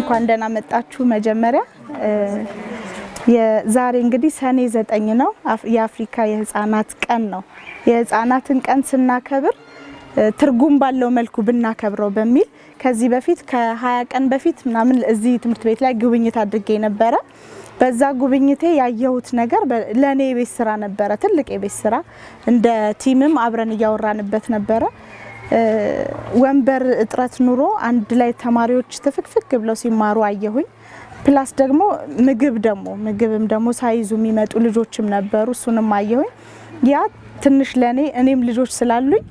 እንኳን ደህና መጣችሁ። መጀመሪያ የዛሬ እንግዲህ ሰኔ 9 ነው የአፍሪካ የህፃናት ቀን ነው። የህፃናትን ቀን ስናከብር ትርጉም ባለው መልኩ ብናከብረው በሚል ከዚህ በፊት ከ20 ቀን በፊት ምናምን እዚህ ትምህርት ቤት ላይ ጉብኝት አድርጌ ነበረ። በዛ ጉብኝቴ ያየሁት ነገር ለኔ የቤት ስራ ነበረ፣ ትልቅ የቤት ስራ እንደ ቲምም አብረን ያወራንበት ነበረ። ወንበር እጥረት ኑሮ አንድ ላይ ተማሪዎች ተፍክፍክ ብለው ሲማሩ አየሁኝ። ፕላስ ደግሞ ምግብም ደግሞ ሳይዙ የሚመጡ ልጆችም ነበሩ፣ እሱንም አየሁኝ። ያ ትንሽ ለኔ እኔም ልጆች ስላሉኝ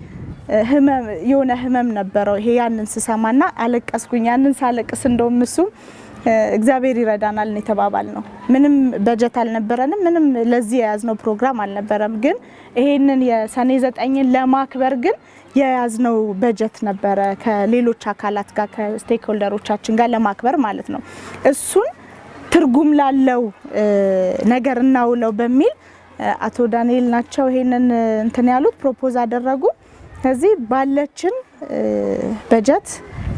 የሆነ ህመም ነበረው። ይሄ ያንን ስሰማና አለቀስኩኝ። ያንን ሳለቅስ እንደውም እሱ እግዚአብሔር ይረዳናል ነው የተባባል ነው። ምንም በጀት አልነበረንም፣ ምንም ለዚህ የያዝነው ፕሮግራም አልነበረም። ግን ይሄንን የሰኔ 9ን ለማክበር ግን የያዝነው በጀት ነበረ ከሌሎች አካላት ጋር ከስቴክሆልደሮቻችን ጋር ለማክበር ማለት ነው። እሱን ትርጉም ላለው ነገር እናውለው በሚል አቶ ዳንኤል ናቸው ይሄንን እንትን ያሉት ፕሮፖዝ አደረጉ። ከዚህ ባለችን በጀት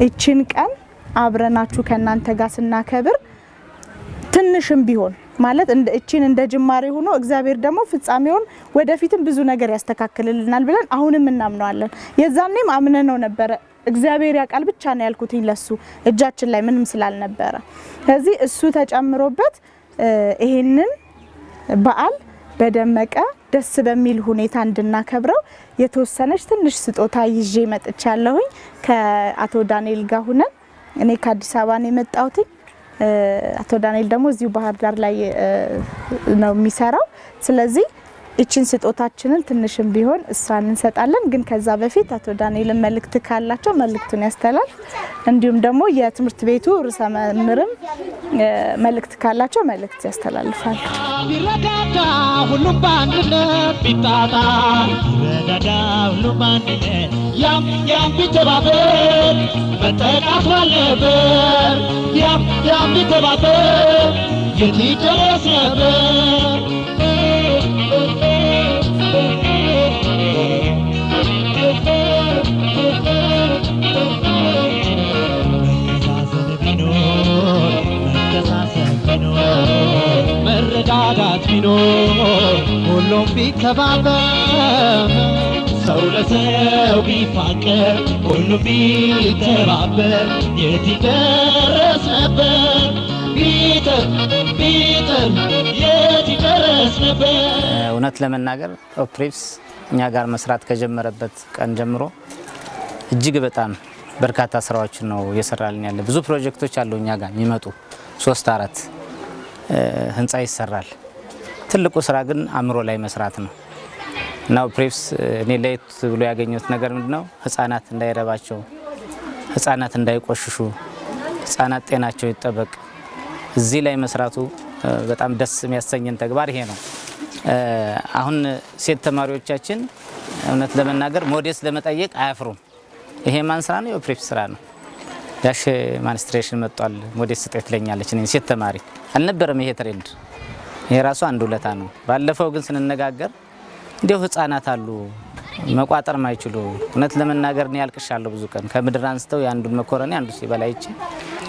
እቺን ቀን አብረናችሁ ከናንተ ጋር ስናከብር ትንሽም ቢሆን ማለት እቺን እንደ ጅማሬ ሆኖ እግዚአብሔር ደግሞ ፍጻሜውን ወደፊትም ብዙ ነገር ያስተካክልልናል ብለን አሁንም እናምነዋለን። የዛኔም አምነነው ነበረ። እግዚአብሔር ያቃል ብቻ ነው ያልኩትኝ ለሱ እጃችን ላይ ምንም ስላልነበረ። ስለዚህ እሱ ተጨምሮበት ይሄንን በዓል በደመቀ ደስ በሚል ሁኔታ እንድናከብረው የተወሰነች ትንሽ ስጦታ ይዤ መጥቻለሁኝ ከአቶ ዳንኤል ጋር ሆነን። እኔ ከአዲስ አበባ ነው የመጣሁት። አቶ ዳንኤል ደግሞ እዚሁ ባህር ዳር ላይ ነው የሚሰራው። ስለዚህ እቺን ስጦታችንን ትንሽም ቢሆን እሷን እንሰጣለን። ግን ከዛ በፊት አቶ ዳንኤል መልእክት ካላቸው መልእክቱን ያስተላልፍ። እንዲሁም ደግሞ የትምህርት ቤቱ ርዕሰ መምህርም መልእክት ካላቸው መልእክት ያስተላልፋል። ቢረዳዳ ሁሉም በአንድነት ቢጣጣ ቢረዳዳ ሁሉም በአንድነት ያም ቢተባበር መጠቃት ባለበት ያም ቢተባበር የት ይደረስ ነበር። መረዳዳት ቢኖር ሁሉም ቢተባበር ሰው ለሰው ቢፋቀር ሁሉም ቢተባበር የት ይደረስ ነበር። ቢጥር የት ይደረስ ነበር። እውነት ለመናገር ኦፕሪፕስ እኛ ጋር መስራት ከጀመረበት ቀን ጀምሮ እጅግ በጣም በርካታ ስራዎችን ነው እየሰራልን ያለ። ብዙ ፕሮጀክቶች አሉ እኛ ጋር የሚመጡ 3-4 ህንጻ ይሰራል። ትልቁ ስራ ግን አእምሮ ላይ መስራት ነው እና ኦፕሪፕስ እኔ ለየት ብሎ ያገኘሁት ነገር ምንድነው? ህፃናት እንዳይረባቸው፣ ህፃናት እንዳይቆሽሹ፣ ህፃናት ጤናቸው ይጠበቅ እዚህ ላይ መስራቱ በጣም ደስ የሚያሰኘን ተግባር ይሄ ነው። አሁን ሴት ተማሪዎቻችን እውነት ለመናገር ሞዴስ ለመጠየቅ አያፍሩም። ይሄ ማን ስራ ነው? የኦፕሪፕስ ስራ ነው። ዳሽ ማንስትሬሽን መጥቷል፣ ሞዴስ ስጤት ለኛለች። እኔ ሴት ተማሪ አልነበረም ይሄ ትሬንድ። ይሄ ራሱ አንድ ውለታ ነው። ባለፈው ግን ስንነጋገር እንዲው ህፃናት አሉ መቋጠር ማይችሉ። እውነት ለመናገር ነው ያልቅሻለሁ ብዙ ቀን ከምድር አንስተው ያንዱን መኮረኒ አንዱ ሲበላይች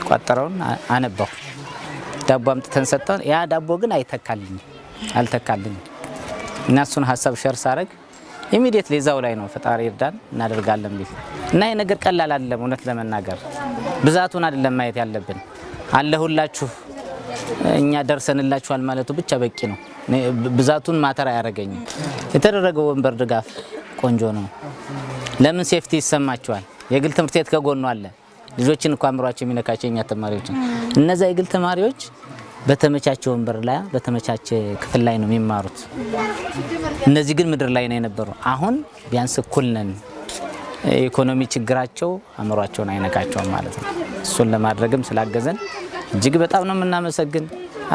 ቋጠረውን አነባው። ዳቦ አምጥተን ሰጠን። ያ ዳቦ ግን አልተካልኝ እና እሱን ሀሳብ ሸር ሳረግ ኢሚዲየትሊ እዛው ላይ ነው ፈጣሪ ይርዳን እናደርጋለን ቢል እና ይሄ ነገር ቀላል አይደለም። እውነት ለመናገር ብዛቱን አይደለም ማየት ያለብን። አለሁላችሁ እኛ ደርሰንላችኋል ማለቱ ብቻ በቂ ነው። ብዛቱን ማተር አያረጋኝም። የተደረገው ወንበር ድጋፍ ቆንጆ ነው። ለምን ሴፍቲ ይሰማቸዋል። የግል ትምህርት ቤት ከጎኑ አለ። ልጆችን እንኳን አምሯቸው የሚነካቸው እኛ ተማሪዎች እነዛ የግል ተማሪዎች በተመቻቸ ወንበር ላይ በተመቻቸ ክፍል ላይ ነው የሚማሩት። እነዚህ ግን ምድር ላይ ነው የነበሩ። አሁን ቢያንስ እኩል ነን። ኢኮኖሚ ችግራቸው አምሯቸውን አይነካቸውም ማለት ነው። እሱን ለማድረግም ስላገዘን እጅግ በጣም ነው የምናመሰግን።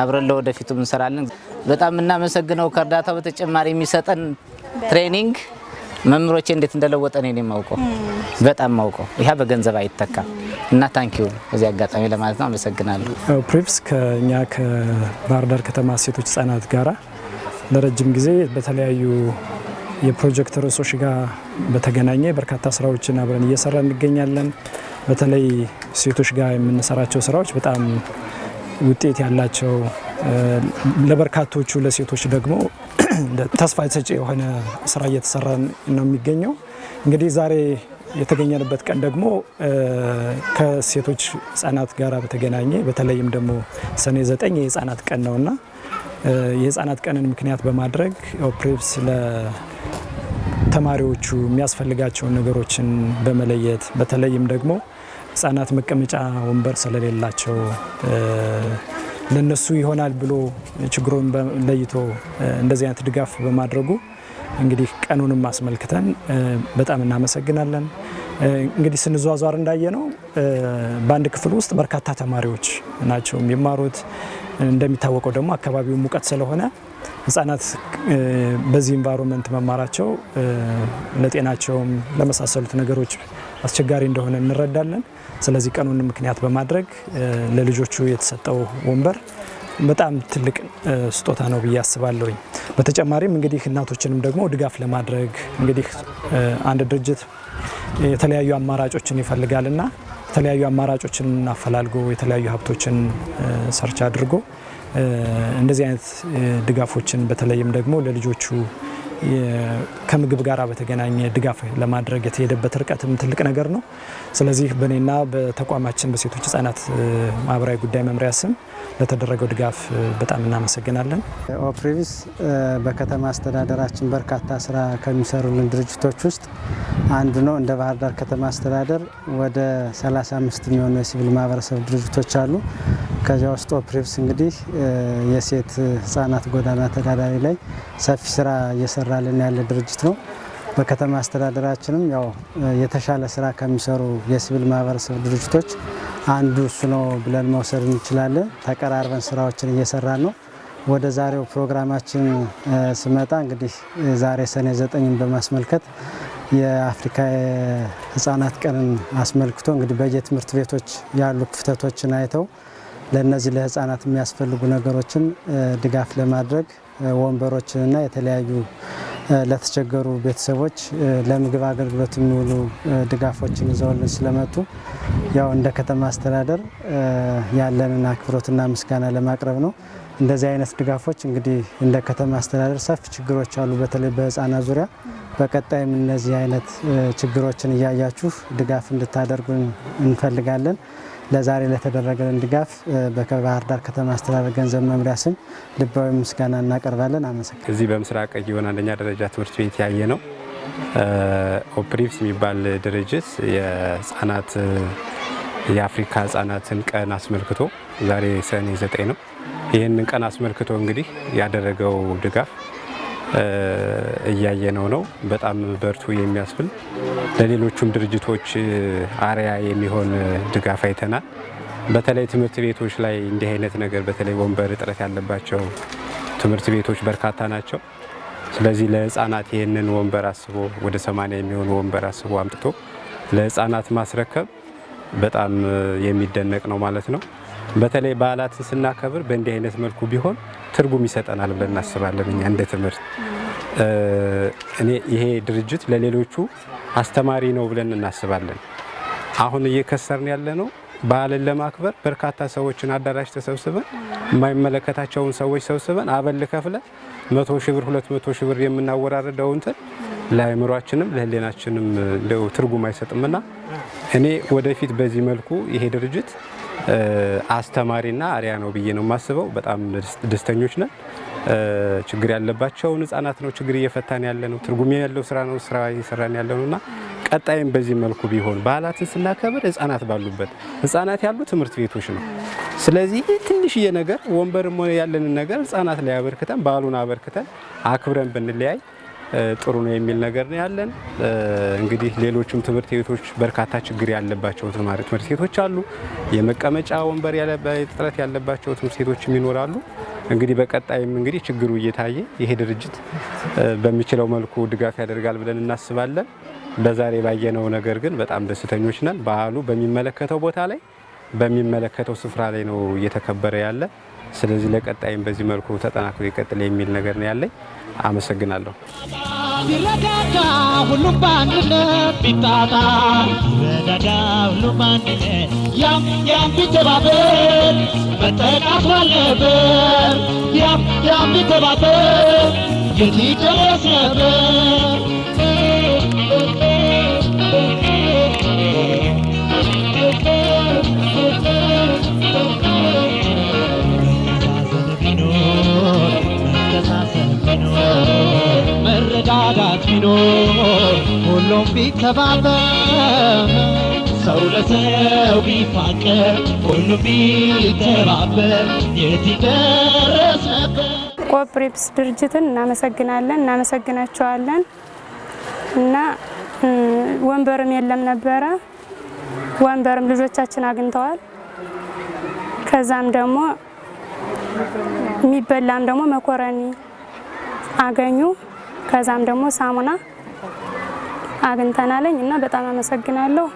አብረን ለወደፊቱም እንሰራለን። በጣም እናመሰግነው። ከእርዳታው በተጨማሪ የሚሰጠን ትሬኒንግ መምሮቼ እንዴት እንደለወጠ ነው የማውቀው። በጣም ማውቀው ይሄ በገንዘብ አይተካም እና ታንኪዩ በዚህ አጋጣሚ ለማለት ነው። አመሰግናለሁ። ኦፕሪፕስ ከኛ ከባህር ዳር ከተማ ሴቶች ህጻናት ጋራ ለረጅም ጊዜ በተለያዩ የፕሮጀክት ርዕሶች ጋር በተገናኘ በርካታ ስራዎችን አብረን እየሰራ እንገኛለን። በተለይ ሴቶች ጋር የምንሰራቸው ስራዎች በጣም ውጤት ያላቸው ለበርካቶቹ ለሴቶች ደግሞ ተስፋ ሰጪ የሆነ ስራ እየተሰራ ነው የሚገኘው። እንግዲህ ዛሬ የተገኘንበት ቀን ደግሞ ከሴቶች ህጻናት ጋር በተገናኘ በተለይም ደግሞ ሰኔ 9 የህጻናት ቀን ነውና የህጻናት ቀንን ምክንያት በማድረግ ኦፕሬቭስ ለተማሪዎቹ የሚያስፈልጋቸውን ነገሮችን በመለየት በተለይም ደግሞ ህጻናት መቀመጫ ወንበር ስለሌላቸው ለነሱ ይሆናል ብሎ ችግሩን ለይቶ እንደዚህ አይነት ድጋፍ በማድረጉ እንግዲህ ቀኑንም አስመልክተን በጣም እናመሰግናለን። እንግዲህ ስንዟዟር እንዳየነው በአንድ ክፍል ውስጥ በርካታ ተማሪዎች ናቸው የሚማሩት። እንደሚታወቀው ደግሞ አካባቢው ሙቀት ስለሆነ ህጻናት በዚህ ኢንቫይሮንመንት መማራቸው ለጤናቸውም ለመሳሰሉት ነገሮች አስቸጋሪ እንደሆነ እንረዳለን። ስለዚህ ቀኑን ምክንያት በማድረግ ለልጆቹ የተሰጠው ወንበር በጣም ትልቅ ስጦታ ነው ብዬ አስባለሁ። በተጨማሪም እንግዲህ እናቶችንም ደግሞ ድጋፍ ለማድረግ እንግዲህ አንድ ድርጅት የተለያዩ አማራጮችን ይፈልጋልና የተለያዩ አማራጮችን አፈላልጎ የተለያዩ ሀብቶችን ሰርች አድርጎ እንደዚህ አይነት ድጋፎችን በተለይም ደግሞ ለልጆቹ ከምግብ ጋር በተገናኘ ድጋፍ ለማድረግ የተሄደበት ርቀትም ትልቅ ነገር ነው። ስለዚህ በእኔና በተቋማችን በሴቶች ህጻናት ማህበራዊ ጉዳይ መምሪያ ስም ለተደረገው ድጋፍ በጣም እናመሰግናለን። ኦፕሬቭስ በከተማ አስተዳደራችን በርካታ ስራ ከሚሰሩልን ድርጅቶች ውስጥ አንዱ ነው። እንደ ባህር ዳር ከተማ አስተዳደር ወደ 35 የሚሆኑ የሲቪል ማህበረሰብ ድርጅቶች አሉ። ከዚያ ውስጥ ኦፕሬቭስ እንግዲህ የሴት ህጻናት ጎዳና ተዳዳሪ ላይ ሰፊ ስራ እየሰራልን ያለ ድርጅት ነው። በከተማ አስተዳደራችንም ያው የተሻለ ስራ ከሚሰሩ የሲቪል ማህበረሰብ ድርጅቶች አንዱ እሱ ነው ብለን መውሰድ እንችላለን። ተቀራርበን ስራዎችን እየሰራን ነው። ወደ ዛሬው ፕሮግራማችን ስመጣ እንግዲህ ዛሬ ሰኔ 9ን በማስመልከት የአፍሪካ ህጻናት ቀንን አስመልክቶ እንግዲህ በየትምህርት ቤቶች ያሉ ክፍተቶችን አይተው ለነዚህ ለህፃናት የሚያስፈልጉ ነገሮችን ድጋፍ ለማድረግ ወንበሮችንና የተለያዩ ለተቸገሩ ቤተሰቦች ለምግብ አገልግሎት የሚውሉ ድጋፎችን ይዘውልን ስለመጡ ያው እንደ ከተማ አስተዳደር ያለንን አክብሮትና ምስጋና ለማቅረብ ነው። እንደዚህ አይነት ድጋፎች እንግዲህ እንደ ከተማ አስተዳደር ሰፊ ችግሮች አሉ፣ በተለይ በህፃናት ዙሪያ። በቀጣይም እነዚህ አይነት ችግሮችን እያያችሁ ድጋፍ እንድታደርጉን እንፈልጋለን። ለዛሬ ለተደረገልን ድጋፍ በባህር ዳር ከተማ አስተዳደር ገንዘብ መምሪያ ስም ልባዊ ምስጋና እናቀርባለን። አመሰግናለሁ። እዚህ በምስራቅ ጊዮን አንደኛ ደረጃ ትምህርት ቤት ያየ ነው ኦፕሬቭስ የሚባል ድርጅት የህፃናት የአፍሪካ ህፃናትን ቀን አስመልክቶ ዛሬ ሰኔ 9 ነው። ይህንን ቀን አስመልክቶ እንግዲህ ያደረገው ድጋፍ እያየነው ነው። በጣም በርቱ የሚያስብል ለሌሎቹም ድርጅቶች አርያ የሚሆን ድጋፍ አይተናል። በተለይ ትምህርት ቤቶች ላይ እንዲህ አይነት ነገር በተለይ ወንበር እጥረት ያለባቸው ትምህርት ቤቶች በርካታ ናቸው። ስለዚህ ለህፃናት ይህንን ወንበር አስቦ ወደ 80 የሚሆኑ ወንበር አስቦ አምጥቶ ለህፃናት ማስረከብ በጣም የሚደነቅ ነው ማለት ነው። በተለይ በዓላትን ስናከብር በእንዲህ አይነት መልኩ ቢሆን ትርጉም ይሰጠናል ብለን እናስባለን። እኛ እንደ ትምህርት ይሄ ድርጅት ለሌሎቹ አስተማሪ ነው ብለን እናስባለን። አሁን እየከሰርን ያለ ነው በዓልን ለማክበር በርካታ ሰዎችን አዳራሽ ተሰብስበን የማይመለከታቸውን ሰዎች ሰብስበን አበል ከፍለን 100 ሺህ ብር 200 ሺህ ብር የምናወራርደው እንትን ለአእምሯችንም ለህሊናችንም እንደው ትርጉም አይሰጥምና እኔ ወደፊት በዚህ መልኩ ይሄ ድርጅት አስተማሪና አርያ ነው ብዬ ነው የማስበው። በጣም ደስተኞች ነን። ችግር ያለባቸውን ህጻናት ነው ችግር እየፈታን ያለ ነው። ትርጉም ያለው ስራ ነው ስራ እየሰራን ያለ ነውና ቀጣይም በዚህ መልኩ ቢሆን በዓላትን ስናከብር ህጻናት ባሉበት ህጻናት ያሉ ትምህርት ቤቶች ነው። ስለዚህ ትንሽዬ ነገር ወንበርም ሆነ ያለንን ነገር ህጻናት ላይ አበርክተን በዓሉን አበርክተን አክብረን ብንለያይ ጥሩ ነው የሚል ነገር ነው ያለን። እንግዲህ ሌሎችም ትምህርት ቤቶች በርካታ ችግር ያለባቸው ትምህርት ቤቶች አሉ። የመቀመጫ ወንበር እጥረት ያለባቸው ትምህርት ቤቶችም ይኖራሉ። እንግዲህ በቀጣይም እንግዲህ ችግሩ እየታየ ይሄ ድርጅት በሚችለው መልኩ ድጋፍ ያደርጋል ብለን እናስባለን። በዛሬ ባየነው ነገር ግን በጣም ደስተኞች ነን። በዓሉ በሚመለከተው ቦታ ላይ በሚመለከተው ስፍራ ላይ ነው እየተከበረ ያለ። ስለዚህ ለቀጣይም በዚህ መልኩ ተጠናክሮ ይቀጥል የሚል ነገር ነው ያለኝ። አመሰግናለሁ። ቢረዳዳ ሁሉም በአንድነት ቢጣጣ ቢረዳዳ ሁሉም በአንድነት ያም ቢተባበር መጠቃት ባለበት ያም ቢተባበር የት ይደረስ ነበር መረዳዳት ቢኖር ሁሉም ቢተባበር ሰው ለሰው ቢፋቀር ሁሉም ቢተባበር የት ይደረስ ነበር። ኮኦፕሬቲቭስ ድርጅትን እናመሰግናቸዋለን እና ወንበርም የለም ነበረ። ወንበርም ልጆቻችን አግኝተዋል። ከዛም ደግሞ የሚበላም ደግሞ መኮረኒ አገኙ። ከዛም ደግሞ ሳሙና አግኝተናለኝ እና በጣም አመሰግናለሁ።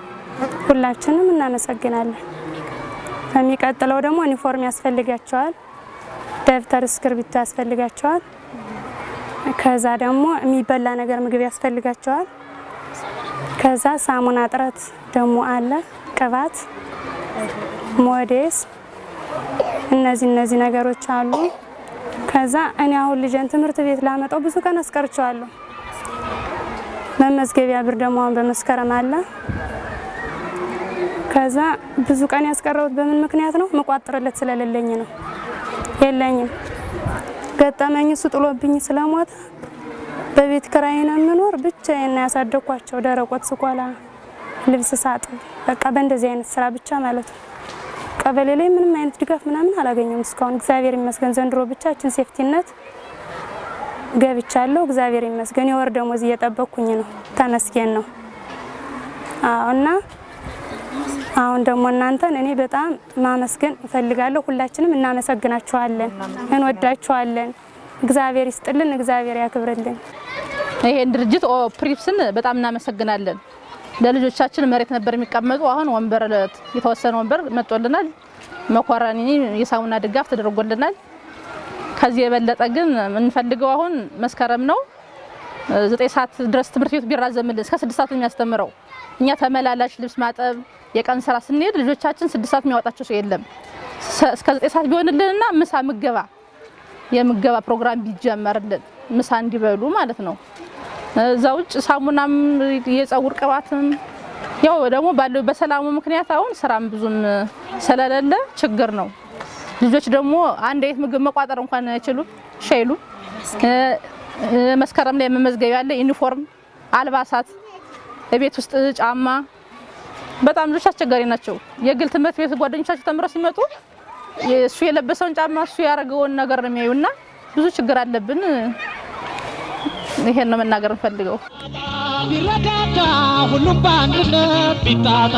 ሁላችንም እናመሰግናለን። በሚቀጥለው ደግሞ ዩኒፎርም ያስፈልጋቸዋል፣ ደብተር እስክርቢቶ ያስፈልጋቸዋል። ከዛ ደግሞ የሚበላ ነገር ምግብ ያስፈልጋቸዋል። ከዛ ሳሙና እጥረት ደግሞ አለ፣ ቅባት፣ ሞዴስ፣ እነዚህ ነገሮች አሉ። ከዛ እኔ አሁን ልጅን ትምህርት ቤት ላመጣው ብዙ ቀን አስቀርቸዋለሁ። መመዝገቢያ ብር ደግሞ አሁን በመስከረም አለ። ከዛ ብዙ ቀን ያስቀረውት በምን ምክንያት ነው? መቋጠርለት ስለሌለኝ ነው። የለኝም ገጠመኝ እሱ ጥሎብኝ ስለሞተ በቤት ኪራይ ነው የምኖር። ብቻዬን ያሳደኳቸው ደረቆት ስቆላ፣ ልብስ ሳጥብ፣ በቃ በእንደዚህ አይነት ስራ ብቻ ማለት ነው። ቀበሌ ላይ ምንም አይነት ድጋፍ ምናምን አላገኘም እስካሁን። እግዚአብሔር ይመስገን ዘንድሮ ብቻችን ሴፍቲነት ገብቻለሁ። እግዚአብሔር ይመስገን የወር ደሞዝ እየጠበቅኩኝ ነው። ተመስገን ነው። እና አሁን ደግሞ እናንተን እኔ በጣም ማመስገን እፈልጋለሁ። ሁላችንም እናመሰግናችኋለን፣ እንወዳችኋለን። እግዚአብሔር ይስጥልን፣ እግዚአብሔር ያክብርልን። ይሄን ድርጅት ኦፕሪፕስን በጣም እናመሰግናለን። ለልጆቻችን መሬት ነበር የሚቀመጡ፣ አሁን ወንበር የተወሰነ ወንበር መጥቶልናል። መኮረኒ የሳሙና ድጋፍ ተደርጎልናል። ከዚህ የበለጠ ግን የምንፈልገው አሁን መስከረም ነው 9 ሰዓት ድረስ ትምህርት ቤቱ ቢራዘምልን እስከ 6 ሰዓት የሚያስተምረው እኛ ተመላላሽ ልብስ ማጠብ የቀን ስራ ስንሄድ ልጆቻችን 6 ሰዓት የሚያወጣቸው ሰው የለም። እስከ 9 ሰዓት ቢሆንልንና ምሳ የምገባ ፕሮግራም ቢጀመርልን ምሳ እንዲበሉ ማለት ነው። እዛ ውጭ ሳሙናም የፀጉር ቅባትም ያው ደግሞ ባለው በሰላሙ ምክንያት አሁን ስራም ብዙም ስለሌለ ችግር ነው። ልጆች ደግሞ አንድ አይነት ምግብ መቋጠር እንኳን አይችሉም ሸይሉ። መስከረም ላይ መመዝገብ ያለ ዩኒፎርም፣ አልባሳት፣ የቤት ውስጥ ጫማ በጣም ልጆች አስቸጋሪ ናቸው። የግል ትምህርት ቤት ጓደኞቻቸው ተምረው ሲመጡ እሱ የለበሰውን ጫማ እሱ ያደረገውን ነገር ነው የሚያዩና ብዙ ችግር አለብን። ይሄን ነው መናገር እንፈልገው። ቢረዳዳ ሁሉም በአንድነት ቢጣጣ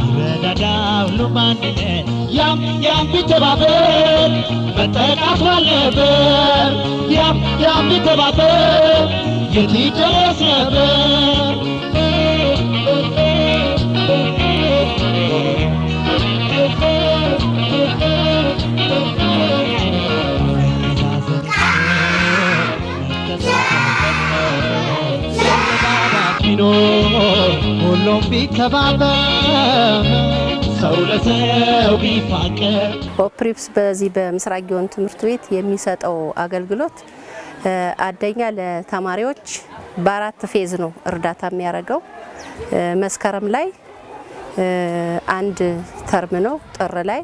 ቢረዳዳ ሁሉም በአንድነት ያም ቢተባበር መጠቃት ባለበት ያም ቢተባበር የት ይደረስ ነበር። ሁሉም ቢተባበር ሰው ለሰው ቢፋቀር። ኦፕሪፕስ በዚህ በምስራቅ ጊዮን ትምህርት ቤት የሚሰጠው አገልግሎት አንደኛ ለተማሪዎች በአራት ፌዝ ነው እርዳታ የሚያደርገው። መስከረም ላይ አንድ ተርም ነው፣ ጥር ላይ፣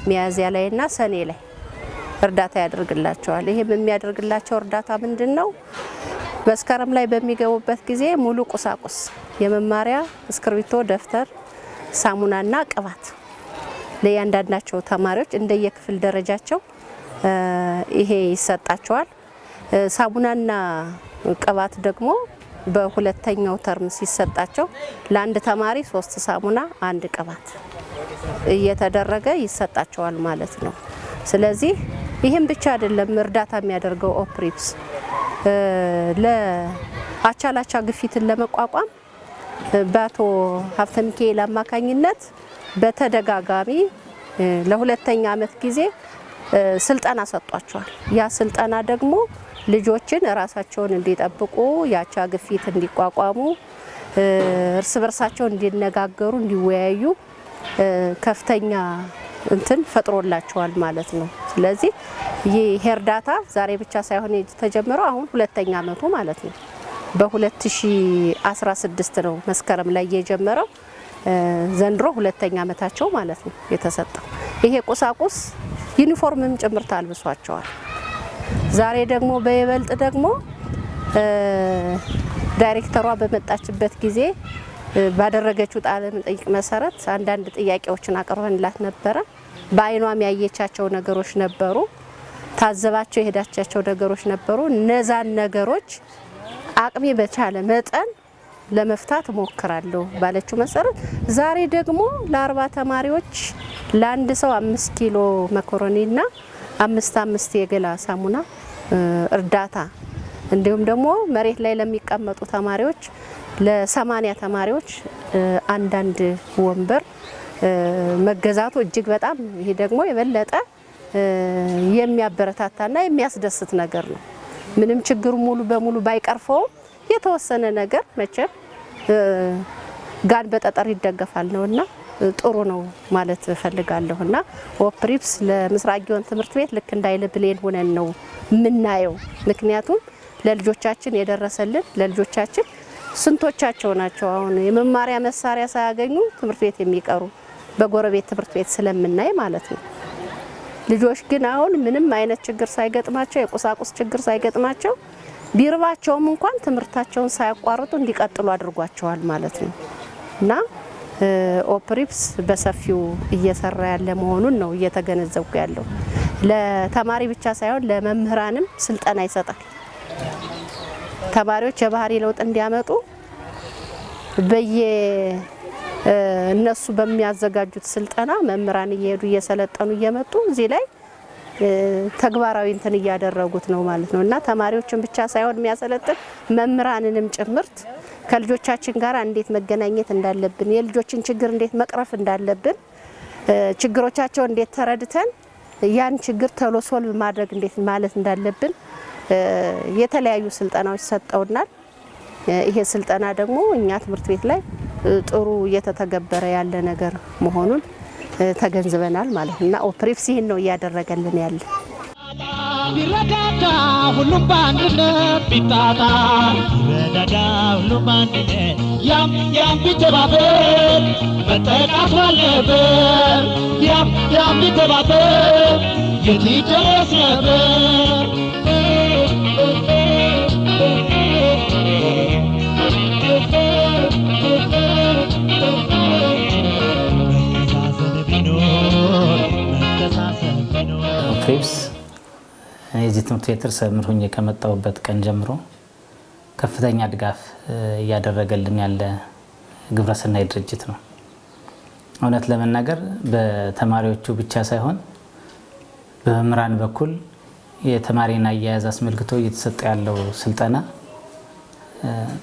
ሚያዝያ ላይ እና ሰኔ ላይ እርዳታ ያደርግላቸዋል። ይሄም የሚያደርግላቸው እርዳታ ምንድን ነው? መስከረም ላይ በሚገቡበት ጊዜ ሙሉ ቁሳቁስ የመማሪያ እስክርቢቶ፣ ደብተር፣ ሳሙናና ቅባት ለእያንዳንዳቸው ተማሪዎች እንደየክፍል ደረጃቸው ይሄ ይሰጣቸዋል። ሳሙናና ቅባት ደግሞ በሁለተኛው ተርም ሲሰጣቸው ለአንድ ተማሪ 3 ሳሙና 1 ቅባት እየተደረገ ይሰጣቸዋል ማለት ነው። ስለዚህ ይህም ብቻ አይደለም እርዳታ የሚያደርገው ኦፕሪፕስ ለአቻላቻ ግፊትን ለመቋቋም በአቶ ሀብተ ሚካኤል አማካኝነት በተደጋጋሚ ለሁለተኛ ዓመት ጊዜ ስልጠና ሰጧቸዋል። ያ ስልጠና ደግሞ ልጆችን ራሳቸውን እንዲጠብቁ የአቻ ግፊት እንዲቋቋሙ እርስ በርሳቸው እንዲነጋገሩ እንዲወያዩ ከፍተኛ እንትን ፈጥሮላቸዋል ማለት ነው። ስለዚህ ይህ እርዳታ ዛሬ ብቻ ሳይሆን የተጀመረው አሁን ሁለተኛ ዓመቱ ማለት ነው። በ2016 ነው መስከረም ላይ የጀመረው። ዘንድሮ ሁለተኛ ዓመታቸው ማለት ነው የተሰጠው። ይሄ ቁሳቁስ ዩኒፎርምም ጭምር ታልብሷቸዋል። ዛሬ ደግሞ በይበልጥ ደግሞ ዳይሬክተሯ በመጣችበት ጊዜ ባደረገችው ቃለ መጠይቅ መሰረት አንዳንድ ጥያቄዎችን አቅርበንላት ነበረ። በአይኗም ያየቻቸው ነገሮች ነበሩ፣ ታዘባቸው የሄዳቻቸው ነገሮች ነበሩ። እነዛን ነገሮች አቅሜ በቻለ መጠን ለመፍታት እሞክራለሁ ባለችው መሰረት ዛሬ ደግሞ ለ40 ተማሪዎች ለአንድ ሰው 5 ኪሎ መኮረኒና 5 የገላ ሳሙና እርዳታ እንዲሁም ደግሞ መሬት ላይ ለሚቀመጡ ተማሪዎች ለ80 ተማሪዎች አንዳንድ ወንበር መገዛቱ እጅግ በጣም ይሄ ደግሞ የበለጠ የሚያበረታታና የሚያስደስት ነገር ነው። ምንም ችግሩ ሙሉ በሙሉ ባይቀርፈውም የተወሰነ ነገር መቼም ጋን በጠጠር ይደገፋል ነውና ጥሩ ነው ማለት ፈልጋለሁና ኦፕሪፕስ ለምስራቅ ጊዮን ትምህርት ቤት ልክ እንዳይለ ብሌን ሆነን ነው ምናየው። ምክንያቱም ለልጆቻችን የደረሰልን ለልጆቻችን ስንቶቻቸው ናቸው አሁን የመማሪያ መሳሪያ ሳያገኙ ትምህርት ቤት የሚቀሩ በጎረቤት ትምህርት ቤት ስለምናይ ማለት ነው። ልጆች ግን አሁን ምንም አይነት ችግር ሳይገጥማቸው የቁሳቁስ ችግር ሳይገጥማቸው ቢርባቸውም እንኳን ትምህርታቸውን ሳያቋርጡ እንዲቀጥሉ አድርጓቸዋል ማለት ነው እና ኦፕሪፕስ በሰፊው እየሰራ ያለ መሆኑን ነው እየተገነዘብኩ ያለው። ለተማሪ ብቻ ሳይሆን ለመምህራንም ስልጠና ይሰጣል። ተማሪዎች የባህሪ ለውጥ እንዲያመጡ እነሱ በሚያዘጋጁት ስልጠና መምህራን እየሄዱ እየሰለጠኑ እየመጡ እዚህ ላይ ተግባራዊ እንትን እያደረጉት ነው ማለት ነው እና ተማሪዎችን ብቻ ሳይሆን የሚያሰለጥን መምህራንንም ጭምርት ከልጆቻችን ጋር እንዴት መገናኘት እንዳለብን፣ የልጆችን ችግር እንዴት መቅረፍ እንዳለብን፣ ችግሮቻቸው እንዴት ተረድተን ያን ችግር ቶሎ ሶልቭ ማድረግ እንዴት ማለት እንዳለብን የተለያዩ ስልጠናዎች ሰጠውናል። ይሄ ስልጠና ደግሞ እኛ ትምህርት ቤት ላይ ጥሩ እየተተገበረ ያለ ነገር መሆኑን ተገንዝበናል ማለት ነው እና ኦፕሪፕስ ይህን ነው እያደረገልን ያለ። ቢረዳዳ ሁሉም በአንድነት ቢጣጣ ቢረዳዳ ሁሉም በአንድነት ያም ቢተባበር መጠቃት ባለበት ያም ቢተባበር የት ይደረስ ነበር። ኦፕሪፕስ የዚህ ትምህርት ቤት ርዕሰ መምህር ሆኜ ከመጣሁበት ቀን ጀምሮ ከፍተኛ ድጋፍ እያደረገልን ያለ ግብረሰናይ ድርጅት ነው። እውነት ለመናገር በተማሪዎቹ ብቻ ሳይሆን በመምህራን በኩል የተማሪን አያያዝ አስመልክቶ እየተሰጠ ያለው ስልጠና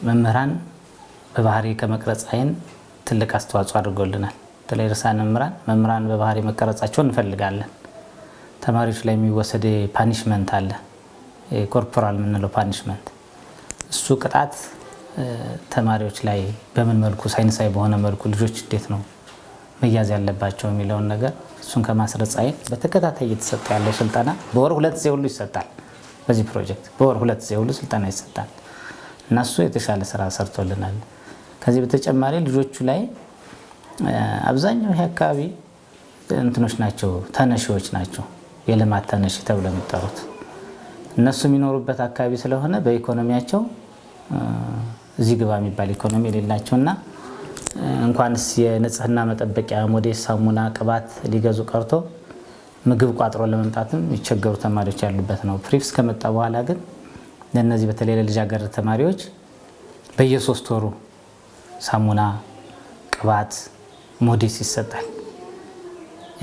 መምህራን በባህሪ ከመቅረጽ አይን ትልቅ አስተዋጽኦ አድርጎልናል። በተለይ ርዕሳነ መምህራን በባህሪ መቀረጻቸውን እንፈልጋለን። ተማሪዎች ላይ የሚወሰድ ፓኒሽመንት አለ፣ ኮርፖራል የምንለው ፓኒሽመንት። እሱ ቅጣት ተማሪዎች ላይ በምን መልኩ ሳይንሳዊ በሆነ መልኩ ልጆች እንዴት ነው መያዝ ያለባቸው የሚለውን ነገር እሱን ከማስረጽ አይን በተከታታይ እየተሰጠ ያለው ስልጠና በወር 2 ጊዜ ሁሉ ይሰጣል። በዚህ ፕሮጀክት በወር 2 ጊዜ ሁሉ ስልጠና ይሰጣል እና እሱ የተሻለ ስራ ሰርቶልናል። ከዚህ በተጨማሪ ልጆቹ ላይ አብዛኛው ይሄ አካባቢ እንትኖች ናቸው፣ ተነሺዎች ናቸው፣ የልማት ተነሺ ተብለው የሚጠሩት እነሱ የሚኖሩበት አካባቢ ስለሆነ በኢኮኖሚያቸው እዚህ ግባ የሚባል ኢኮኖሚ የሌላቸውና እንኳንስ የንጽህና መጠበቂያ ሞዴስ፣ ሳሙና፣ ቅባት ሊገዙ ቀርቶ ምግብ ቋጥሮ ለመምጣትም የሚቸገሩ ተማሪዎች ያሉበት ነው። ኦፕሪፕስ ከመጣ በኋላ ግን ለነዚህ በተለይ ለልጃገረድ ተማሪዎች በየ3 ወሩ ሳሙና፣ ቅባት፣ ሞዴስ ይሰጣል።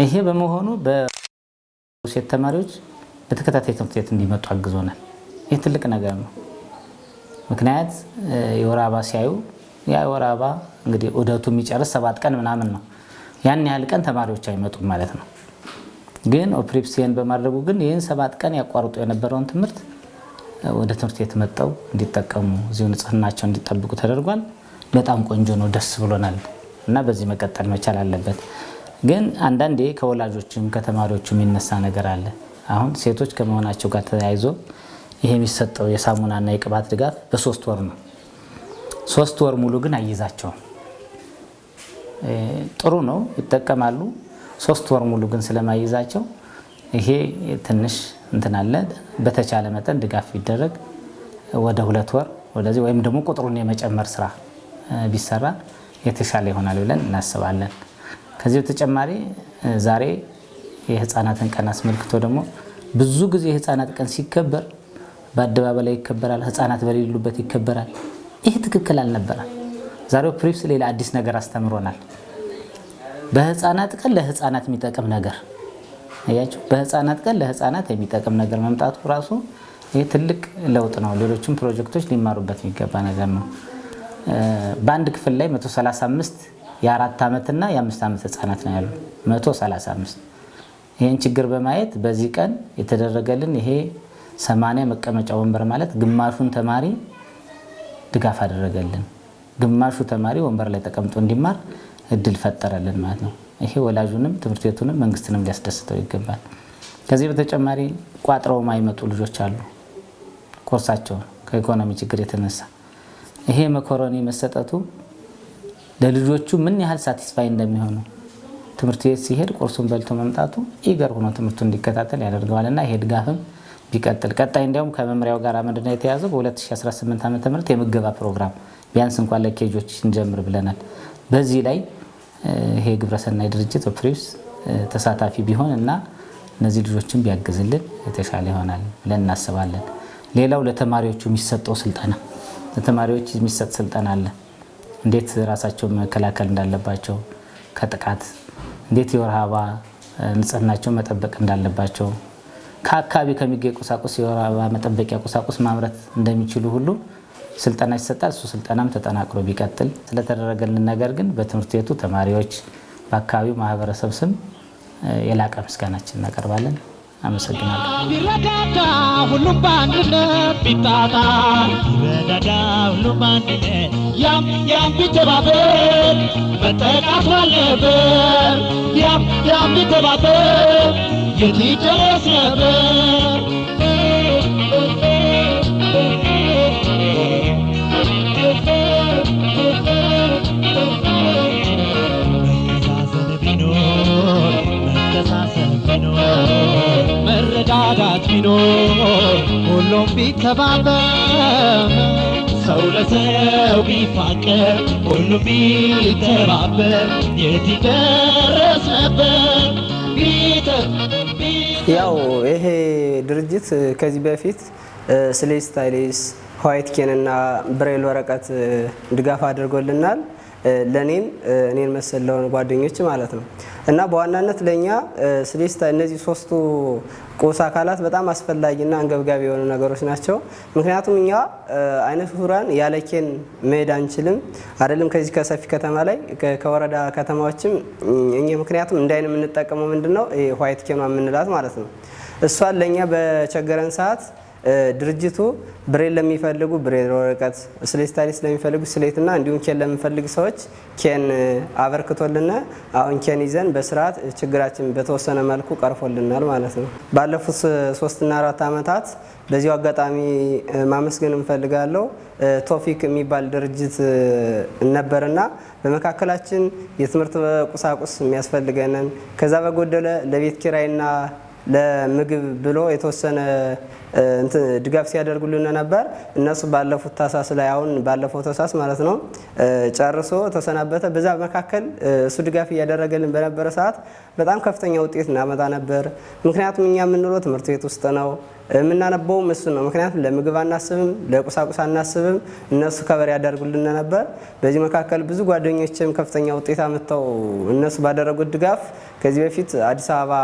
ይሄ በመሆኑ በሴት ተማሪዎች በተከታታይ ትምህርት ቤት እንዲመጡ አግዞናል። ይህ ትልቅ ነገር ነው። ምክንያት የወር አበባ ሲያዩ ያ የወር አበባ እንግዲህ ዑደቱ የሚጨርስ 7 ቀን ምናምን ነው። ያን ያህል ቀን ተማሪዎች አይመጡም ማለት ነው። ግን ኦፕሪፕስ ይህን በማድረጉ ግን ይህን 7 ቀን ያቋርጡ የነበረውን ትምህርት ወደ ትምህርት ቤት መጣው እንዲጠቀሙ እዚሁ ንጽህናቸው እንዲጠብቁ ተደርጓል። በጣም ቆንጆ ነው፣ ደስ ብሎናል እና በዚህ መቀጠል መቻል አለበት። ግን አንዳንዴ ከወላጆችም ከተማሪዎችም የሚነሳ ነገር አለ። አሁን ሴቶች ከመሆናቸው ጋር ተያይዞ ይሄ የሚሰጠው የሳሙናና የቅባት ድጋፍ በ3 ወር ነው። 3 ወር ሙሉ ግን አይይዛቸውም። ጥሩ ነው ይጠቀማሉ። 3 ወር ሙሉ ግን ስለማይይዛቸው ይሄ ትንሽ እንትን አለ። በተቻለ መጠን ድጋፍ ቢደረግ ወደ 2 ወር ወደዚህ ወይም ደግሞ ቁጥሩን የመጨመር ስራ ቢሰራ የተሻለ ይሆናል ብለን እናስባለን። ከዚህ በተጨማሪ ዛሬ የህፃናትን ቀን አስመልክቶ ደግሞ ብዙ ጊዜ የህፃናት ቀን ሲከበር በአደባባይ ላይ ይከበራል፣ ህፃናት በሌሉበት ይከበራል። ይሄ ትክክል አልነበረም። ዛሬው ፕሪፕስ ሌላ አዲስ ነገር አስተምሮናል። በህፃናት ቀን ለህፃናት የሚጠቅም ነገር አያችሁ፣ በህፃናት ቀን ለህፃናት የሚጠቅም ነገር መምጣቱ ራሱ ይሄ ትልቅ ለውጥ ነው። ሌሎችም ፕሮጀክቶች ሊማሩበት የሚገባ ነገር ነው። በአንድ ክፍል ላይ 135 የ4 ዓመትና የ5 ዓመት ህፃናት ነው ያሉ 135። ይህን ችግር በማየት በዚህ ቀን የተደረገልን ይሄ 80 መቀመጫ ወንበር ማለት ግማሹን ተማሪ ድጋፍ አደረገልን፣ ግማሹ ተማሪ ወንበር ላይ ተቀምጦ እንዲማር እድል ፈጠረልን ማለት ነው። ይሄ ወላጁንም ትምህርት ቤቱንም መንግስትንም ሊያስደስተው ይገባል። ከዚህ በተጨማሪ ቋጥረው ማይመጡ ልጆች አሉ። ኮርሳቸው ከኢኮኖሚ ችግር የተነሳ ይሄ መኮረኒ መሰጠቱ ለልጆቹ ምን ያህል ሳቲስፋይ እንደሚሆኑ ትምህርት ቤት ሲሄድ ቁርሱን በልቶ መምጣቱ ኢገር ሆኖ ትምህርቱን እንዲከታተል ያደርገዋልና ይሄ ድጋፍም ቢቀጥል ቀጣይ እንዲያውም ከመምሪያው ጋር ምንድነው የተያዘው በ2018 ዓ.ም የምገባ ፕሮግራም ቢያንስ እንኳን ለኬጆች እንጀምር ብለናል። በዚህ ላይ ይሄ ግብረሰናይ ድርጅት ፕሪፕስ ተሳታፊ ቢሆን እና እነዚህ ልጆችን ቢያግዝልን የተሻለ ይሆናል ብለን እናስባለን። ሌላው ለተማሪዎቹ የሚሰጠው ስልጠና፣ ለተማሪዎች የሚሰጥ ስልጠና አለ። እንዴት ራሳቸውን መከላከል እንዳለባቸው ከጥቃት፣ እንዴት የወር አበባ ንጽህናቸውን መጠበቅ እንዳለባቸው፣ ከአካባቢ ከሚገኝ ቁሳቁስ የወር አበባ መጠበቂያ ቁሳቁስ ማምረት እንደሚችሉ ሁሉ ስልጠና ይሰጣል። እሱ ስልጠናም ተጠናክሮ ቢቀጥል ስለተደረገልን ነገር ግን በትምህርት ቤቱ ተማሪዎች፣ በአካባቢው ማህበረሰብ ስም የላቀ ምስጋናችን እናቀርባለን። አመሰግናለሁ። ቢረዳዳ ሁሉም በአንድነት ቢጣጣ ቢረዳዳ ሁሉም በአንድነት ያም ቢተባበር መጠቃት ባለበት ያም ቢተባበር የት ይደረስ ነበር። መረዳዳት ቢኖር ሁሉም ቢተባበር ሰው ለሰው ቢፋቀር ሁሉም ቢተባበር የት ይደረስ ነበር። ያው ይሄ ድርጅት ከዚህ በፊት ስለ ስታይሊስ ዋይት ኬን እና ብሬል ወረቀት ድጋፍ አድርጎልናል። ለኔም እኔን መሰለውን ጓደኞች ማለት ነው። እና በዋናነት ለኛ ስሌስታ እነዚህ 3ቱ ቁስ አካላት በጣም አስፈላጊና አንገብጋቢ የሆኑ ነገሮች ናቸው። ምክንያቱም እኛ አይነ ስውራን ያለ ኬን መሄድ አንችልም አይደለም። ከዚህ ከሰፊ ከተማ ላይ ከወረዳ ከተማዎችም እኛ ምክንያቱም እንዳይን የምንጠቀመው ምንድነው ዋይት ኬኗ የምንላት ማለት ነው። እሷን ለኛ በቸገረን ሰዓት ድርጅቱ ብሬል ለሚፈልጉ ብሬል ወረቀት፣ ስሌስታሊስ ለሚፈልጉ ስሌትና እንዲሁም ኬን ለሚፈልጉ ሰዎች ኬን አበርክቶልና አሁን ኬን ይዘን በስርዓት ችግራችን በተወሰነ መልኩ ቀርፎልናል ማለት ነው። ባለፉት 3 እና 4 ዓመታት በዚሁ አጋጣሚ ማመስገን እንፈልጋለሁ። ቶፊክ የሚባል ድርጅት ነበርና በመካከላችን የትምህርት ቁሳቁስ የሚያስፈልገንን ከዛ በጎደለ ለቤት ኪራይና ለምግብ ብሎ የተወሰነ ድጋፍ ሲያደርጉልን ነበር። እነሱ ባለፉት ታሳስ ላይ አሁን ባለፈው ታሳስ ማለት ነው ጨርሶ ተሰናበተ። በዛ መካከል እሱ ድጋፍ እያደረገልን በነበረ ሰዓት በጣም ከፍተኛ ውጤት እናመጣ ነበር። ምክንያቱም እኛ የምንኖረው ትምህርት ቤት ውስጥ ነው፣ የምናነበውም እሱ ነው። ምክንያቱም ለምግብ አናስብም፣ ለቁሳቁስ አናስብም። እነሱ ከበር ያደርጉልን ነበር። በዚህ መካከል ብዙ ጓደኞችም ከፍተኛ ውጤት አመጣው። እነሱ ባደረጉት ድጋፍ ከዚህ በፊት አዲስ አበባ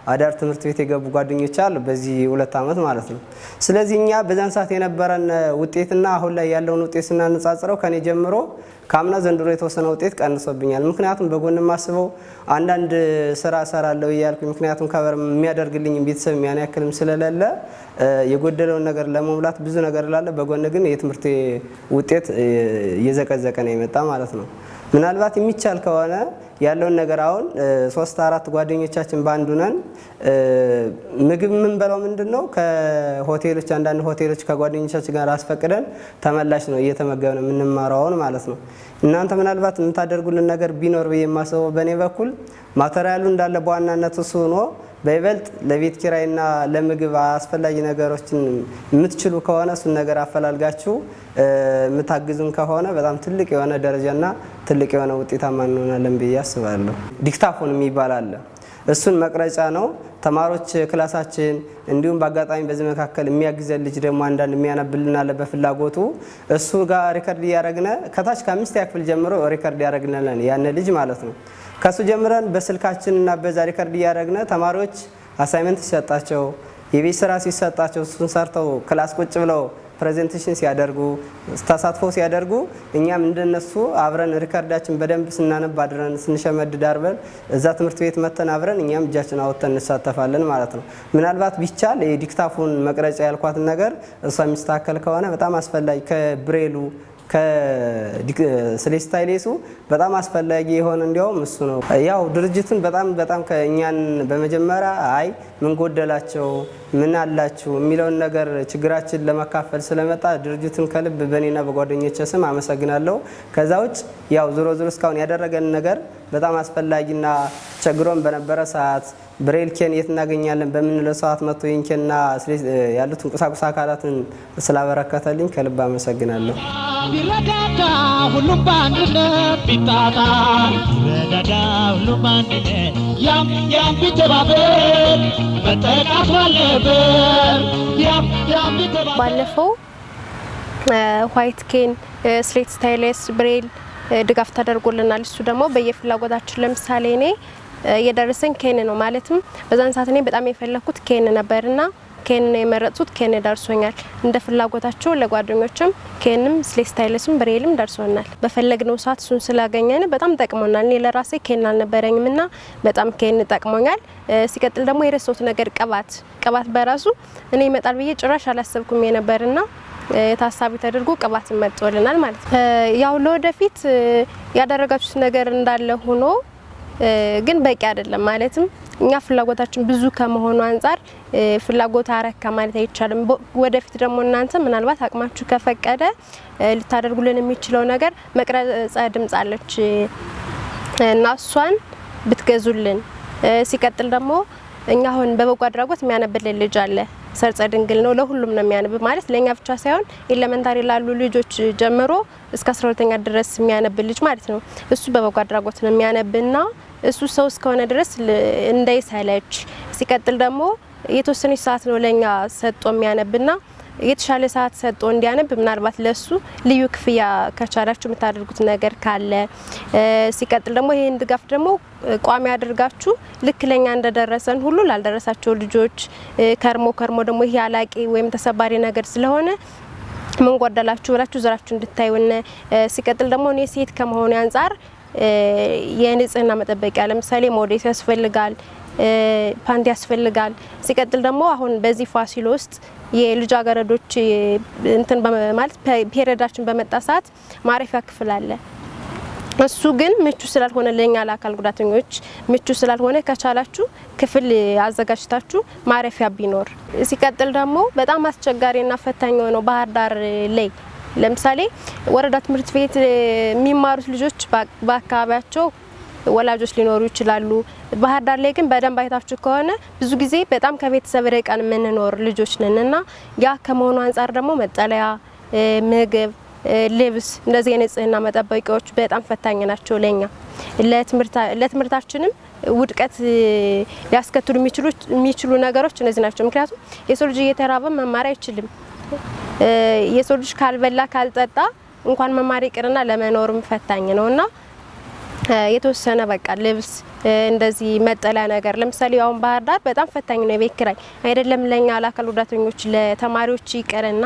አዳር ትምህርት ቤት የገቡ ጓደኞች አሉ በዚህ 2 ዓመት ማለት ነው። ስለዚህ እኛ በዛን ሰዓት የነበረን ውጤትና አሁን ላይ ያለውን ውጤት ስናነጻጽረው ከኔ ጀምሮ ካምና ዘንድሮ የተወሰነ ውጤት ቀንሶብኛል። ምክንያቱም በጎን ማስበው አንዳንድ ስራ ሰራለው እያልኩ ምክንያቱም ከበር የሚያደርግልኝ ቤተሰብ ያን ያክልም ስለሌለ የጎደለውን ነገር ለመሙላት ብዙ ነገር ላለ በጎን ግን የትምህርት ውጤት እየዘቀዘቀ ነው የመጣ ማለት ነው። ምናልባት የሚቻል ከሆነ ያለውን ነገር አሁን 3-4 ጓደኞቻችን ባንዱ ነን ምግብ ምን በለው ምንድነው ከሆቴሎች አንዳንድ ሆቴሎች ከጓደኞቻችን ጋር አስፈቅደን ተመላሽ ነው እየተመገብን የምንማራውን ማለት ነው። እናንተ ምናልባት የምታደርጉልን ነገር ቢኖር በየማሰበው በኔ በኩል ማቴሪያሉ እንዳለ በዋናነት እሱ ሆኖ በይበልጥ ለቤት ኪራይና ለምግብ አስፈላጊ ነገሮችን የምትችሉ ከሆነ እሱን ነገር አፈላልጋችሁ የምታግዙን ከሆነ በጣም ትልቅ የሆነ ደረጃና ትልቅ የሆነ ውጤታማ እንሆናለን ብዬ አስባለሁ። ዲክታፎን የሚባል አለ። እሱን መቅረጫ ነው ተማሪዎች ክላሳችን እንዲሁም በአጋጣሚ በዚህ መካከል የሚያግዘን ልጅ ደግሞ አንዳንድ የሚያነብልን አለ በፍላጎቱ እሱ ጋር ሪከርድ ያደረግነ ከታች ከ5ኛ ክፍል ጀምሮ ሪከርድ ያደረግነለን ያን ልጅ ማለት ነው። ከሱ ጀምረን በስልካችን እና በዛ ሪከርድ ያደረግነ ተማሪዎች አሳይመንት ሲሰጣቸው የቤት ስራ ሲሰጣቸው እሱን ሰርተው ክላስ ቁጭ ብለው ፕሬዘንቴሽን ሲያደርጉ ተሳትፎ ሲያደርጉ እኛም እንደነሱ አብረን ሪከርዳችን በደንብ ስናነብ አድረን ስንሸመድድ አርበን እዛ ትምህርት ቤት መተን አብረን እኛም እጃችን አወጥተን እንሳተፋለን ማለት ነው። ምናልባት ቢቻል የዲክታፎን መቅረጫ ያልኳትን ነገር እሷ የሚስተካከል ከሆነ በጣም አስፈላጊ ከብሬሉ ከስሌስታይሌሱ በጣም አስፈላጊ የሆነ እንዲያውም እሱ ነው። ያው ድርጅቱን በጣም ከእኛን በመጀመሪያ አይ ምን ጎደላቸው ምን አላችሁ የሚለውን ነገር ችግራችን ለመካፈል ስለመጣ ድርጅቱን ከልብ በእኔና በጓደኞቼ ስም አመሰግናለሁ። ከዛ ውጭ ያው ዞሮ እስካሁን ያደረገን ነገር በጣም አስፈላጊና ቸግሮን በነበረ ሰዓት ብሬል ኬን የት እናገኛለን በምንለው ሰዓት መጥቶ ይንኬና ያሉትን ቁሳቁስ አካላትን ስላበረከተልኝ ከልብ አመሰግናለሁ። ቢረዳዳ ሁሉም በአንድነት ቢጣጣ ቢረዳዳ ሁሉም በአንድነት ያም ቢተባበር መጠቃት ባለበት ያም ቢተባበር ባለፈው ዋይት ኬን ስሌት ስታይለስ ብሬል ድጋፍ ተደርጎልናል። እሱ ደግሞ በየፍላጎታችን ለምሳሌ እኔ የደረሰኝ ኬን ነው ማለትም በዛን ሰዓት እኔ በጣም የፈለኩት ኬን ነበርና ኬን ነው የመረጥኩት። ኬን ደርሶኛል። እንደ ፍላጎታቸው ለጓደኞችም ኬንም ስሌት ስታይለስም ብሬልም ደርሶናል። በፈለግነው ሰዓት እሱን ስላገኘን በጣም ጠቅሞናል። እኔ ለራሴ ኬን አልነበረኝምና በጣም ኬን ጠቅሞኛል። ሲቀጥል ደግሞ የረሳሁት ነገር ቅባት በራሱ እኔ ይመጣል ብዬ ጭራሽ አላሰብኩም የነበርና ታሳቢ ተደርጎ ቅባት መጥቶልናል ማለት ነው። ያው ለወደፊት ያደረጋችሁት ነገር እንዳለ ሆኖ ግን በቂ አይደለም ማለትም እኛ ፍላጎታችን ብዙ ከመሆኑ አንፃር ፍላጎት አረካ ማለት አይቻልም። ወደፊት ደግሞ እናንተ ምናልባት አቅማችሁ ከፈቀደ ልታደርጉልን የሚችለው ነገር መቅረጸ ድምጽ አለች እና እሷን ብትገዙልን። ሲቀጥል ደግሞ እኛ አሁን በበጎ አድራጎት የሚያነብልን ልጅ አለ። ሰርጸ ድንግል ነው። ለሁሉም ነው የሚያነብ ማለት ለኛ ብቻ ሳይሆን ኤሌመንታሪ ላሉ ልጆች ጀምሮ እስከ 12ኛ ድረስ የሚያነብ ልጅ ማለት ነው። እሱ በበጎ አድራጎት ነው የሚያነብና እሱ ሰው እስከሆነ ድረስ እንዳይሰለች፣ ሲቀጥል ደግሞ የተወሰነች ሰዓት ነው ለኛ ሰጥቶ የሚያነብና የተሻለ ሰዓት ሰጥቶ እንዲያነብ ምናልባት ለሱ ልዩ ክፍያ ከቻላችሁ የምታደርጉት ነገር ካለ፣ ሲቀጥል ደግሞ ይሄን ድጋፍ ደግሞ ቋሚ አድርጋችሁ ልክ ለኛ እንደደረሰን ሁሉ ላልደረሳቸው ልጆች ከርሞ ደግሞ ይሄ አላቂ ወይም ተሰባሪ ነገር ስለሆነ ምን ጎደላችሁ ብላችሁ ዘራችሁ እንድታዩና ሲቀጥል ደግሞ እኔ ሴት ከመሆኑ አንፃር የንጽህና መጠበቂያ ለምሳሌ ሞዴስ ያስፈልጋል፣ ፓንቲ ያስፈልጋል። ሲቀጥል ደግሞ አሁን በዚህ ፋሲል ውስጥ የልጃገረዶች እንትን ማለት ፔሪዮዳችን በመጣ ሰዓት ማረፊያ ክፍል አለ። እሱ ግን ምቹ ስላልሆነ ለኛ ለአካል ጉዳተኞች ምቹ ስላልሆነ ከቻላችሁ ክፍል አዘጋጅታችሁ ማረፊያ ቢኖር። ሲቀጥል ደግሞ በጣም አስቸጋሪና ፈታኝ ነው ባህር ዳር ላይ ለምሳሌ ወረዳ ትምህርት ቤት የሚማሩት ልጆች በአካባቢያቸው ወላጆች ሊኖሩ ይችላሉ። ባህር ዳር ላይ ግን በደንብ አይታችሁ ከሆነ ብዙ ጊዜ በጣም ከቤተሰብ ርቀን የምንኖር ልጆች ነንና ያ ከመሆኑ አንፃር ደግሞ መጠለያ፣ ምግብ፣ ልብስ እንደዚህ የንጽህና መጠበቂያዎች በጣም ፈታኝ ናቸው ለኛ። ለትምህርታችንም ውድቀት ሊያስከትሉ የሚችሉ ነገሮች እነዚህ ናቸው። ምክንያቱም የሰው ልጅ እየተራበ መማር አይችልም። የሰው ልጅ ካልበላ ካልጠጣ እንኳን መማር ይቅርና ለመኖርም ፈታኝ ነውና የተወሰነ በቃ ልብስ እንደዚህ መጠለያ ነገር ለምሳሌ አሁን ባህር ዳር በጣም ፈታኝ ነው የቤት ኪራይ አይደለም ለኛ ለአካል ጉዳተኞች ለተማሪዎች ይቀርና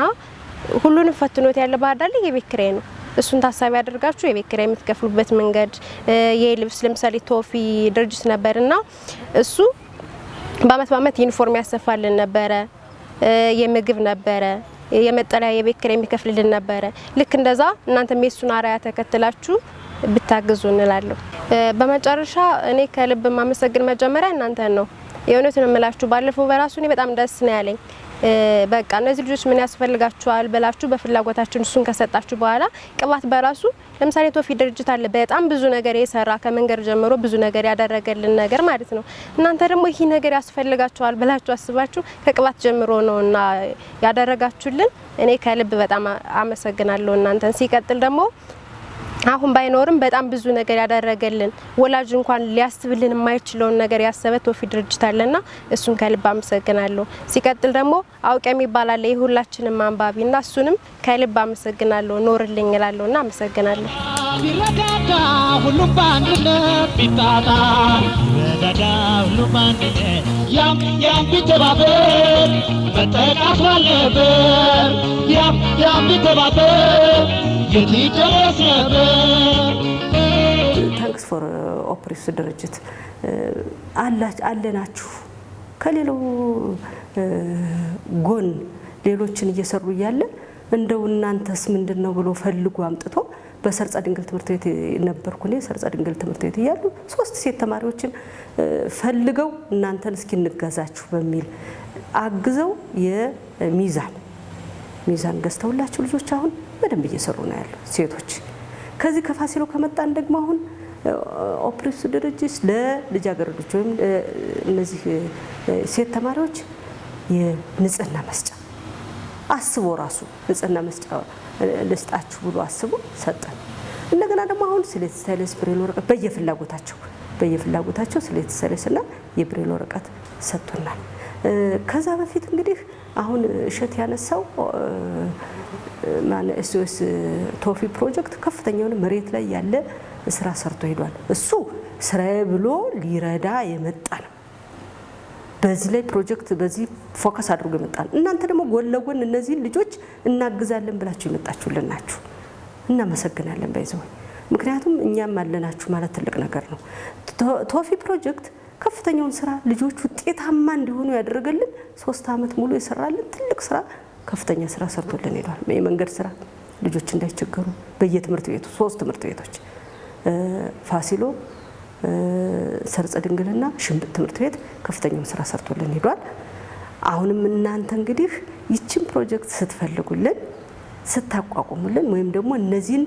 ሁሉንም ፈትኖት ያለ ባህር ዳር ላይ የቤት ኪራይ ነው። እሱን ታሳቢ አድርጋችሁ የቤት ኪራይ የምትከፍሉበት መንገድ የልብስ ለምሳሌ ቶፊ ድርጅት ነበርና እሱ በአመት ዩኒፎርም ያሰፋልን ነበረ፣ የምግብ ነበረ፣ የመጠለያ የቤት ኪራይ የሚከፍልልን ነበረ። ልክ እንደዛ እናንተም የሱን አርአያ ተከትላችሁ ብታግዙ እንላለሁ። በመጨረሻ እኔ ከልብ ማመሰግን መጀመሪያ እናንተን ነው። የእውነቱን እምላችሁ ባለፈው በራሱ እኔ በጣም ደስ ነው ያለኝ። በቃ እነዚህ ልጆች ምን ያስፈልጋቸዋል ብላችሁ በፍላጎታችን እሱን ከሰጣችሁ በኋላ ቅባት በራሱ ለምሳሌ ቶፊ ድርጅት አለ በጣም ብዙ ነገር የሰራ ከመንገድ ጀምሮ ብዙ ነገር ያደረገልን ነገር ማለት ነው። እናንተ ደግሞ ይሄ ነገር ያስፈልጋቸዋል ብላችሁ አስባችሁ ከቅባት ጀምሮ ነውና ያደረጋችሁልን እኔ ከልብ በጣም አመሰግናለሁ እናንተን። ሲቀጥል ደግሞ አሁን ባይኖርም በጣም ብዙ ነገር ያደረገልን ወላጅ እንኳን ሊያስብልን የማይችለውን ነገር ያሰበ ቶፊ ድርጅት አለና እሱን ከልብ አመሰግናለሁ። ሲቀጥል ደግሞ አውቀ የሚባል አለ የሁላችንም አንባቢና እሱንም ከልብ አመሰግናለሁ። ኖርልኝ እላለሁና አመሰግናለሁ። ቢረዳዳ ሁሉም በአንድነት ቢጣጣ ቢረዳዳ ሁሉም በአንድነት ያም ቢተባበር መጠቃት ባለበት ያም ቢተባበር የት ይደረስ ነበር። ታንክስ ፎር ኦፕሪፕስ ድርጅት አለናችሁ ከሌላው ጎን ሌሎችን እየሰሩ እያለ እንደው እናንተስ ምንድነው ብሎ ፈልጎ አምጥቶ በሰርጸ ድንግል ትምህርት ቤት ነበርኩ እኔ። ሰርጸ ድንግል ትምህርት ቤት እያሉ 3 ሴት ተማሪዎችን ፈልገው እናንተን እስኪ እንገዛችሁ በሚል አግዘው የሚዛን ገዝተውላችሁ ልጆች አሁን በደንብ እየሰሩ ነው ያለው ሴቶች። ከዚህ ከፋሲሎ ከመጣን ደግሞ አሁን ኦፕሪፕስ ድርጅት ለልጃገረዶች ወይም እነዚህ ሴት ተማሪዎች የንጽህና መስጫ አስቦ ራሱ ንጽህና መስጫ ልስጣችሁ ብሎ አስቦ ሰጠን። እንደገና ደግሞ አሁን ስሌት ስታይለስ ብሬል ወረቀት በየፍላጎታቸው ስሌት ስታይለስና የብሬል ወረቀት ሰጥቶናል። ከዛ በፊት እንግዲህ አሁን እሸት ያነሳው ኤስኦኤስ ቶፊ ፕሮጀክት ከፍተኛውን መሬት ላይ ያለ ስራ ሰርቶ ሄዷል። እሱ ስራዬ ብሎ ሊረዳ የመጣ ነው። በዚህ ላይ ፕሮጀክት በዚህ ፎከስ አድርጎ የመጣ ነው። እናንተ ደግሞ ጎን ለጎን እነዚህን ልጆች እናግዛለን ብላችሁ የመጣችሁልን ናችሁ። እናመሰግናለን ባይዘው። ምክንያቱም እኛም አለናችሁ ማለት ትልቅ ነገር ነው። ቶፊ ፕሮጀክት ከፍተኛውን ስራ ልጆች ውጤታማ እንዲሆኑ ያደረገልን 3 አመት ሙሉ የሰራልን ትልቅ ስራ ከፍተኛ ስራ ሰርቶልን ሄዷል። የመንገድ ስራ ልጆች እንዳይቸገሩ በየትምህርት ቤቱ 3 ትምህርት ቤቶች ፋሲሎ፣ ሰርጸ ድንግልና ሽምብት ትምህርት ቤት ከፍተኛውን ስራ ሰርቶልን ሄዷል። አሁንም እናንተ እንግዲህ ይችን ፕሮጀክት ስትፈልጉልን ስታቋቁሙልን ወይም ደግሞ እነዚህን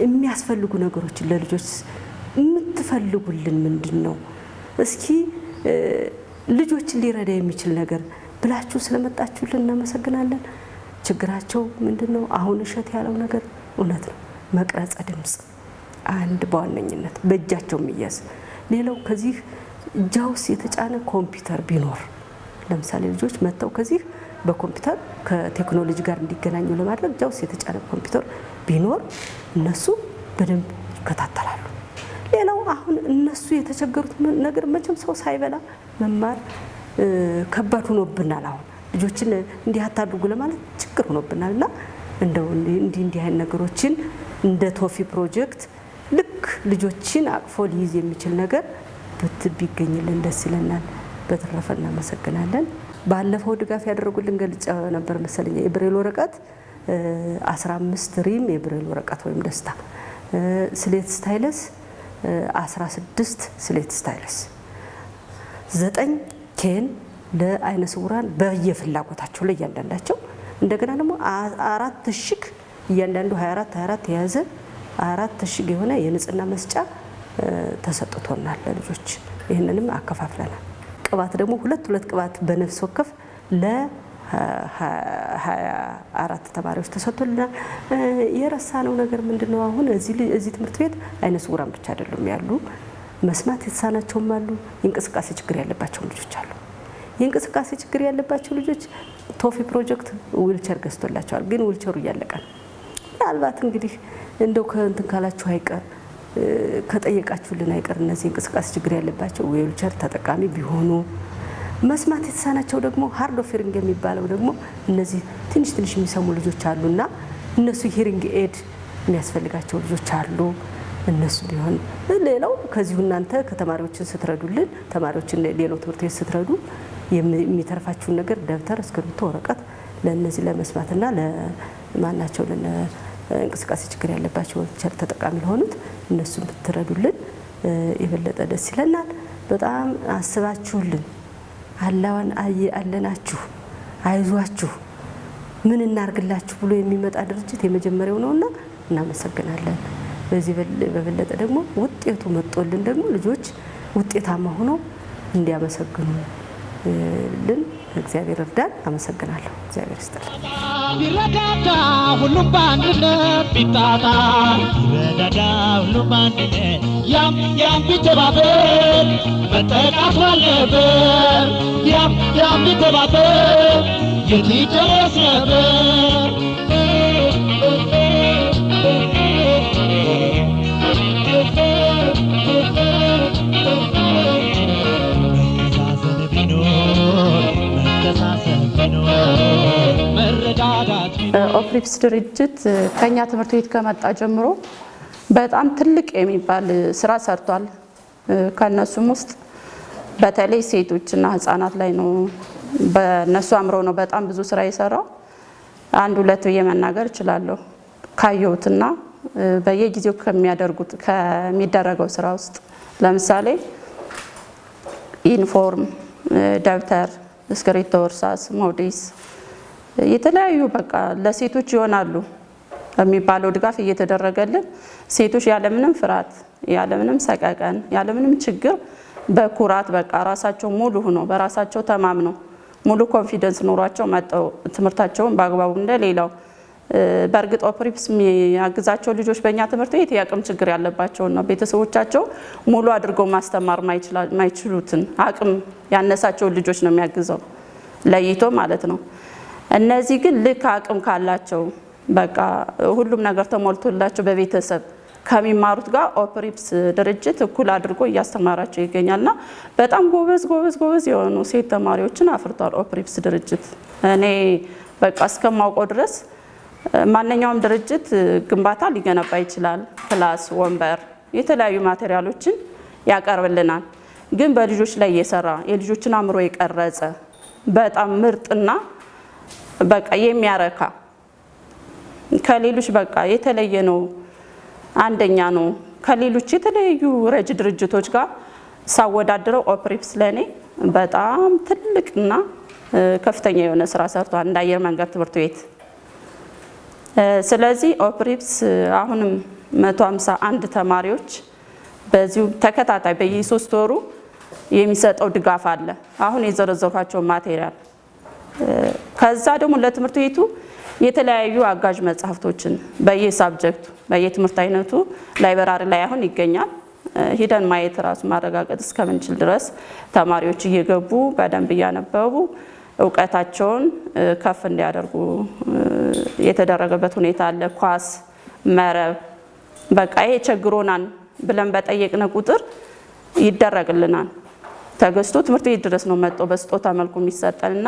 የሚያስፈልጉ ነገሮችን ለልጆች የምትፈልጉልን ምንድነው? እስኪ ልጆችን ሊረዳ የሚችል ነገር ብላችሁ ስለመጣችሁልን እናመሰግናለን። ችግራቸው ምንድነው? አሁን እሸት ያለው ነገር እውነት ነው። መቅረጸ ድምጽ አንድ በዋነኝነት በእጃቸው የሚያዝ ሌላው ከዚህ እጃውስ የተጫነ ኮምፒውተር ቢኖር ለምሳሌ ልጆች መጥተው ከዚህ በኮምፒውተር ከቴክኖሎጂ ጋር እንዲገናኙ ለማድረግ እጃውስ የተጫነ ኮምፒውተር ቢኖር እነሱ በደንብ ይከታተላሉ። ሌላው አሁን እነሱ የተቸገሩት ነገር መቼም ሰው ሳይበላ መማር ከባድ ሆኖብናል። አሁን ልጆችን እንዲህ አታድርጉ ለማለት ችግር ሆኖብናልና እንደው እንዲህ አይነት ነገሮችን እንደ ቶፊ ፕሮጀክት ልክ ልጆችን አቅፎ ሊይዝ የሚችል ነገር ቢገኝልን ደስ ይለናል። በተረፈ እናመሰግናለን። ባለፈው ድጋፍ ያደረጉልን ገልጫ ነበር መሰለኝ የብሬል ወረቀት 15 ሪም የብሬል ወረቀት ወይም ደስታ፣ ስሌት ስታይለስ 16 ስሌት ስታይለስ፣ 9 ኬን ለአይነ ስውራን በየፍላጎታቸው ላይ እያንዳንዳቸው፣ እንደገና ደግሞ 4 እሽግ እያንዳንዱ 24 የያዘ 4 እሽግ የሆነ የንጽህና መስጫ ተሰጥቶናል ለልጆች። ይህንንም አከፋፍለናል። ቅባት ደግሞ ሁለት ቅባት በነፍስ ወከፍ ለ24 ተማሪዎች ተሰጥቶልናል። የረሳነው ነገር ምንድነው? አሁን እዚህ ትምህርት ቤት አይነ ስውራን ብቻ አይደሉም ያሉ፣ መስማት የተሳናቸውም አሉ፣ የእንቅስቃሴ ችግር ያለባቸው ልጆች አሉ። የእንቅስቃሴ ችግር ያለባቸው ልጆች ቶፊ ፕሮጀክት ዊልቸር ገዝቶላቸዋል። ግን ዊልቸሩ እያለቀ ነው። ምናልባት እንግዲህ እንደው ከእንትን ካላችሁ አይቀር ከጠየቃችሁልን አይቀር እነዚህ እንቅስቃሴ ችግር ያለባቸው ዌልቸር ተጠቃሚ ቢሆኑ፣ መስማት የተሳናቸው ደግሞ ሃርድ ኦፍ ሂሪንግ የሚባለው ደግሞ እነዚህ ትንሽ ትንሽ የሚሰሙ ልጆች አሉና እነሱ ሂሪንግ ኤድ የሚያስፈልጋቸው ልጆች አሉ። እነሱ ቢሆን ሌላው ከዚሁ እናንተ ከተማሪዎችን ስትረዱልን ተማሪዎችን ሌላው ትምህርት ቤት ስትረዱ የሚተርፋችሁን ነገር ደብተር፣ እስክሪብቶ፣ ወረቀት ለነዚህ ለመስማትና ለማናቸው እንቅስቃሴ ችግር ያለባቸው ቸር ተጠቃሚ ለሆኑት እነሱን ብትረዱልን የበለጠ ደስ ይለናል። በጣም አስባችሁልን አላዋን አለናችሁ አይዟችሁ ምን እናርግላችሁ ብሎ የሚመጣ ድርጅት የመጀመሪያው ነውና እናመሰግናለን። በዚህ በበለጠ ደግሞ ውጤቱ መጥቶልን ደግሞ ልጆች ውጤታማ ሆነው እንዲያመሰግኑልን እግዚአብሔር እርዳን። አመሰግናለሁ። እግዚአብሔር ይስጥልን። ቢረዳዳ ሁሉም በአንድነት ቢጣጣ ቢረዳዳ ሁሉም በአንድነት ያም ቢተባበር መጠቃት ባለበት ያም ቢተባበር የት ይደረስ ነበር። ኦፕሪፕስ ድርጅት ከኛ ትምህርት ቤት ከመጣ ጀምሮ በጣም ትልቅ የሚባል ስራ ሰርቷል። ከነሱም ውስጥ በተለይ ሴቶችና ህፃናት ላይ ነው በነሱ አምሮ ነው በጣም ብዙ ስራ የሰራው። አንድ ሁለት ብዬ መናገር እችላለሁ ካየሁትና በየጊዜው ከሚደረገው ስራ ውስጥ ለምሳሌ ዩኒፎርም፣ ደብተር፣ እስክሪብቶ፣ እርሳስ፣ ሞዴስ የተለያዩ በቃ ለሴቶች ይሆናሉ የሚባለው ድጋፍ እየተደረገልን ሴቶች ያለምንም ፍርሃት ያለምንም ሰቀቀን ያለምንም ችግር በኩራት በቃ ራሳቸው ሙሉ ሆኖ በራሳቸው ተማምነው ሙሉ ኮንፊደንስ ኖሯቸው መጣው ትምህርታቸውን በአግባቡ እንደሌላው በእርግጥ ኦፕሪፕስ የሚያግዛቸው ልጆች በእኛ ትምህርት ቤት የአቅም ችግር ያለባቸው ነው። ቤተሰቦቻቸው ሙሉ አድርገው ማስተማር ማይችሉትን አቅም ያነሳቸው ልጆች ነው የሚያግዘው ለይቶ ማለት ነው። እነዚህ ግን ልክ አቅም ካላቸው በቃ ሁሉም ነገር ተሞልቶላቸው በቤተሰብ ከሚማሩት ጋር ኦፕሪፕስ ድርጅት እኩል አድርጎ እያስተማራቸው ይገኛልና በጣም ጎበዝ የሆኑ ሴት ተማሪዎችን አፍርቷል ኦፕሪፕስ ድርጅት። እኔ በቃ እስከማውቀው ድረስ ማንኛውም ድርጅት ግንባታ ሊገነባ ይችላል፣ ክላስ፣ ወንበር፣ የተለያዩ ማቴሪያሎችን ያቀርብልናል። ግን በልጆች ላይ እየሰራ የልጆችን አእምሮ የቀረጸ በጣም ምርጥና በቃ የሚያረካ ከሌሎች በቃ የተለየ ነው፣ አንደኛ ነው ከሌሎች የተለያዩ ረጅ ድርጅቶች ጋር ሳወዳድረው ኦፕሪፕስ ለኔ በጣም ትልቅና ከፍተኛ የሆነ ስራ ሰርቷል እንደ አየር መንገድ ትምህርት ቤት። ስለዚህ ኦፕሪፕስ አሁንም 151 ተማሪዎች በዚሁ ተከታታይ በየ3 ወሩ የሚሰጠው ድጋፍ አለ። አሁን የዘረዘርኳቸው ማቴሪያል ከዛ ደግሞ ለትምህርት ቤቱ የተለያዩ አጋዥ መጽሐፍቶችን በየሳብጀክቱ በየትምህርት አይነቱ ላይብራሪ ላይ አሁን ይገኛል። ሂደን ማየት ራሱ ማረጋገጥ እስከምንችል ድረስ ተማሪዎች እየገቡ በደንብ እያነበቡ እውቀታቸውን ከፍ እንዲያደርጉ የተደረገበት ሁኔታ አለ። ኳስ፣ መረብ በቃ ይሄ ቸግሮናል ብለን በጠየቅነ ቁጥር ይደረግልናል። ተገዝቶ ትምህርት ቤት ድረስ ነው መጥቶ በስጦታ መልኩ የሚሰጠንና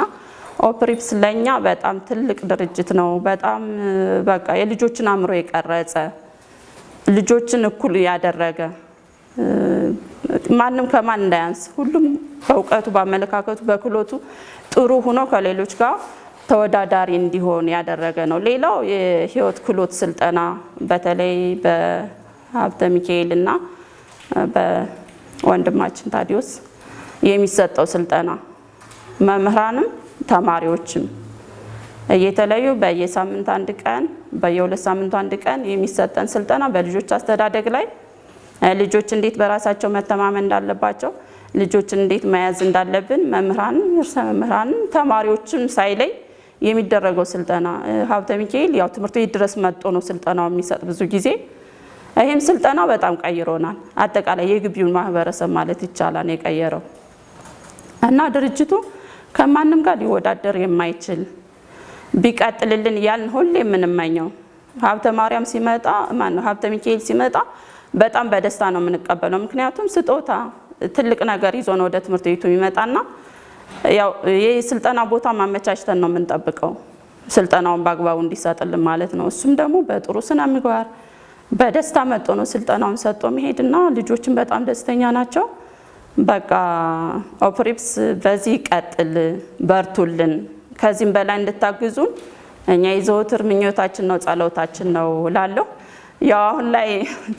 ኦፕሪፕስ ለኛ በጣም ትልቅ ድርጅት ነው። በጣም በቃ የልጆችን አእምሮ የቀረጸ ልጆችን እኩል ያደረገ ማንም ከማን እንዳያንስ ሁሉም በእውቀቱ በአመለካከቱ በክሎቱ ጥሩ ሆኖ ከሌሎች ጋር ተወዳዳሪ እንዲሆን ያደረገ ነው። ሌላው የህይወት ክሎት ስልጠና በተለይ በሀብተ ሚካኤል እና በወንድማችን ታዲዮስ የሚሰጠው ስልጠና መምህራንም ተማሪዎችም እየተለዩ በየሳምንት አንድ ቀን በየ2 ሳምንቱ አንድ ቀን የሚሰጠን ስልጠና በልጆች አስተዳደግ ላይ ልጆች እንዴት በራሳቸው መተማመን እንዳለባቸው ልጆችን እንዴት መያዝ እንዳለብን መምህራንም ተማሪዎችም ሳይለይ የሚደረገው ስልጠና ሀብተ ሚካኤል ያው ትምህርት ቤት ድረስ መጥቶ ነው ስልጠናው የሚሰጥ ብዙ ጊዜ። ይህም ስልጠና በጣም ቀይሮናል። አጠቃላይ የግቢውን ማህበረሰብ ማለት ይቻላል የቀየረው እና ድርጅቱ ከማንም ጋር ሊወዳደር የማይችል ቢቀጥልልን ያልን ሁሌ የምንመኘው ሀብተ ማርያም ሲመጣ ሀብተ ሚካኤል ሲመጣ በጣም በደስታ ነው የምንቀበለው። ምክንያቱም ስጦታ ትልቅ ነገር ይዞ ነው ወደ ትምህርት ቤቱ የሚመጣና ያው የስልጠና ቦታ ማመቻችተን ነው የምንጠብቀው ስልጠናውን በአግባቡ እንዲሰጥልን ማለት ነው። እሱም ደግሞ በጥሩ ስነ ምግባር በደስታ መጥቶ ነው ስልጠናውን ሰጥቶ መሄድና ልጆችን በጣም ደስተኛ ናቸው። በቃ ኦፕሪፕስ በዚህ ቀጥል፣ በርቱልን፣ ከዚህም በላይ እንድታግዙን እኛ የዘወትር ምኞታችን ነው ጸሎታችን ነው እላለሁ። ያው አሁን ላይ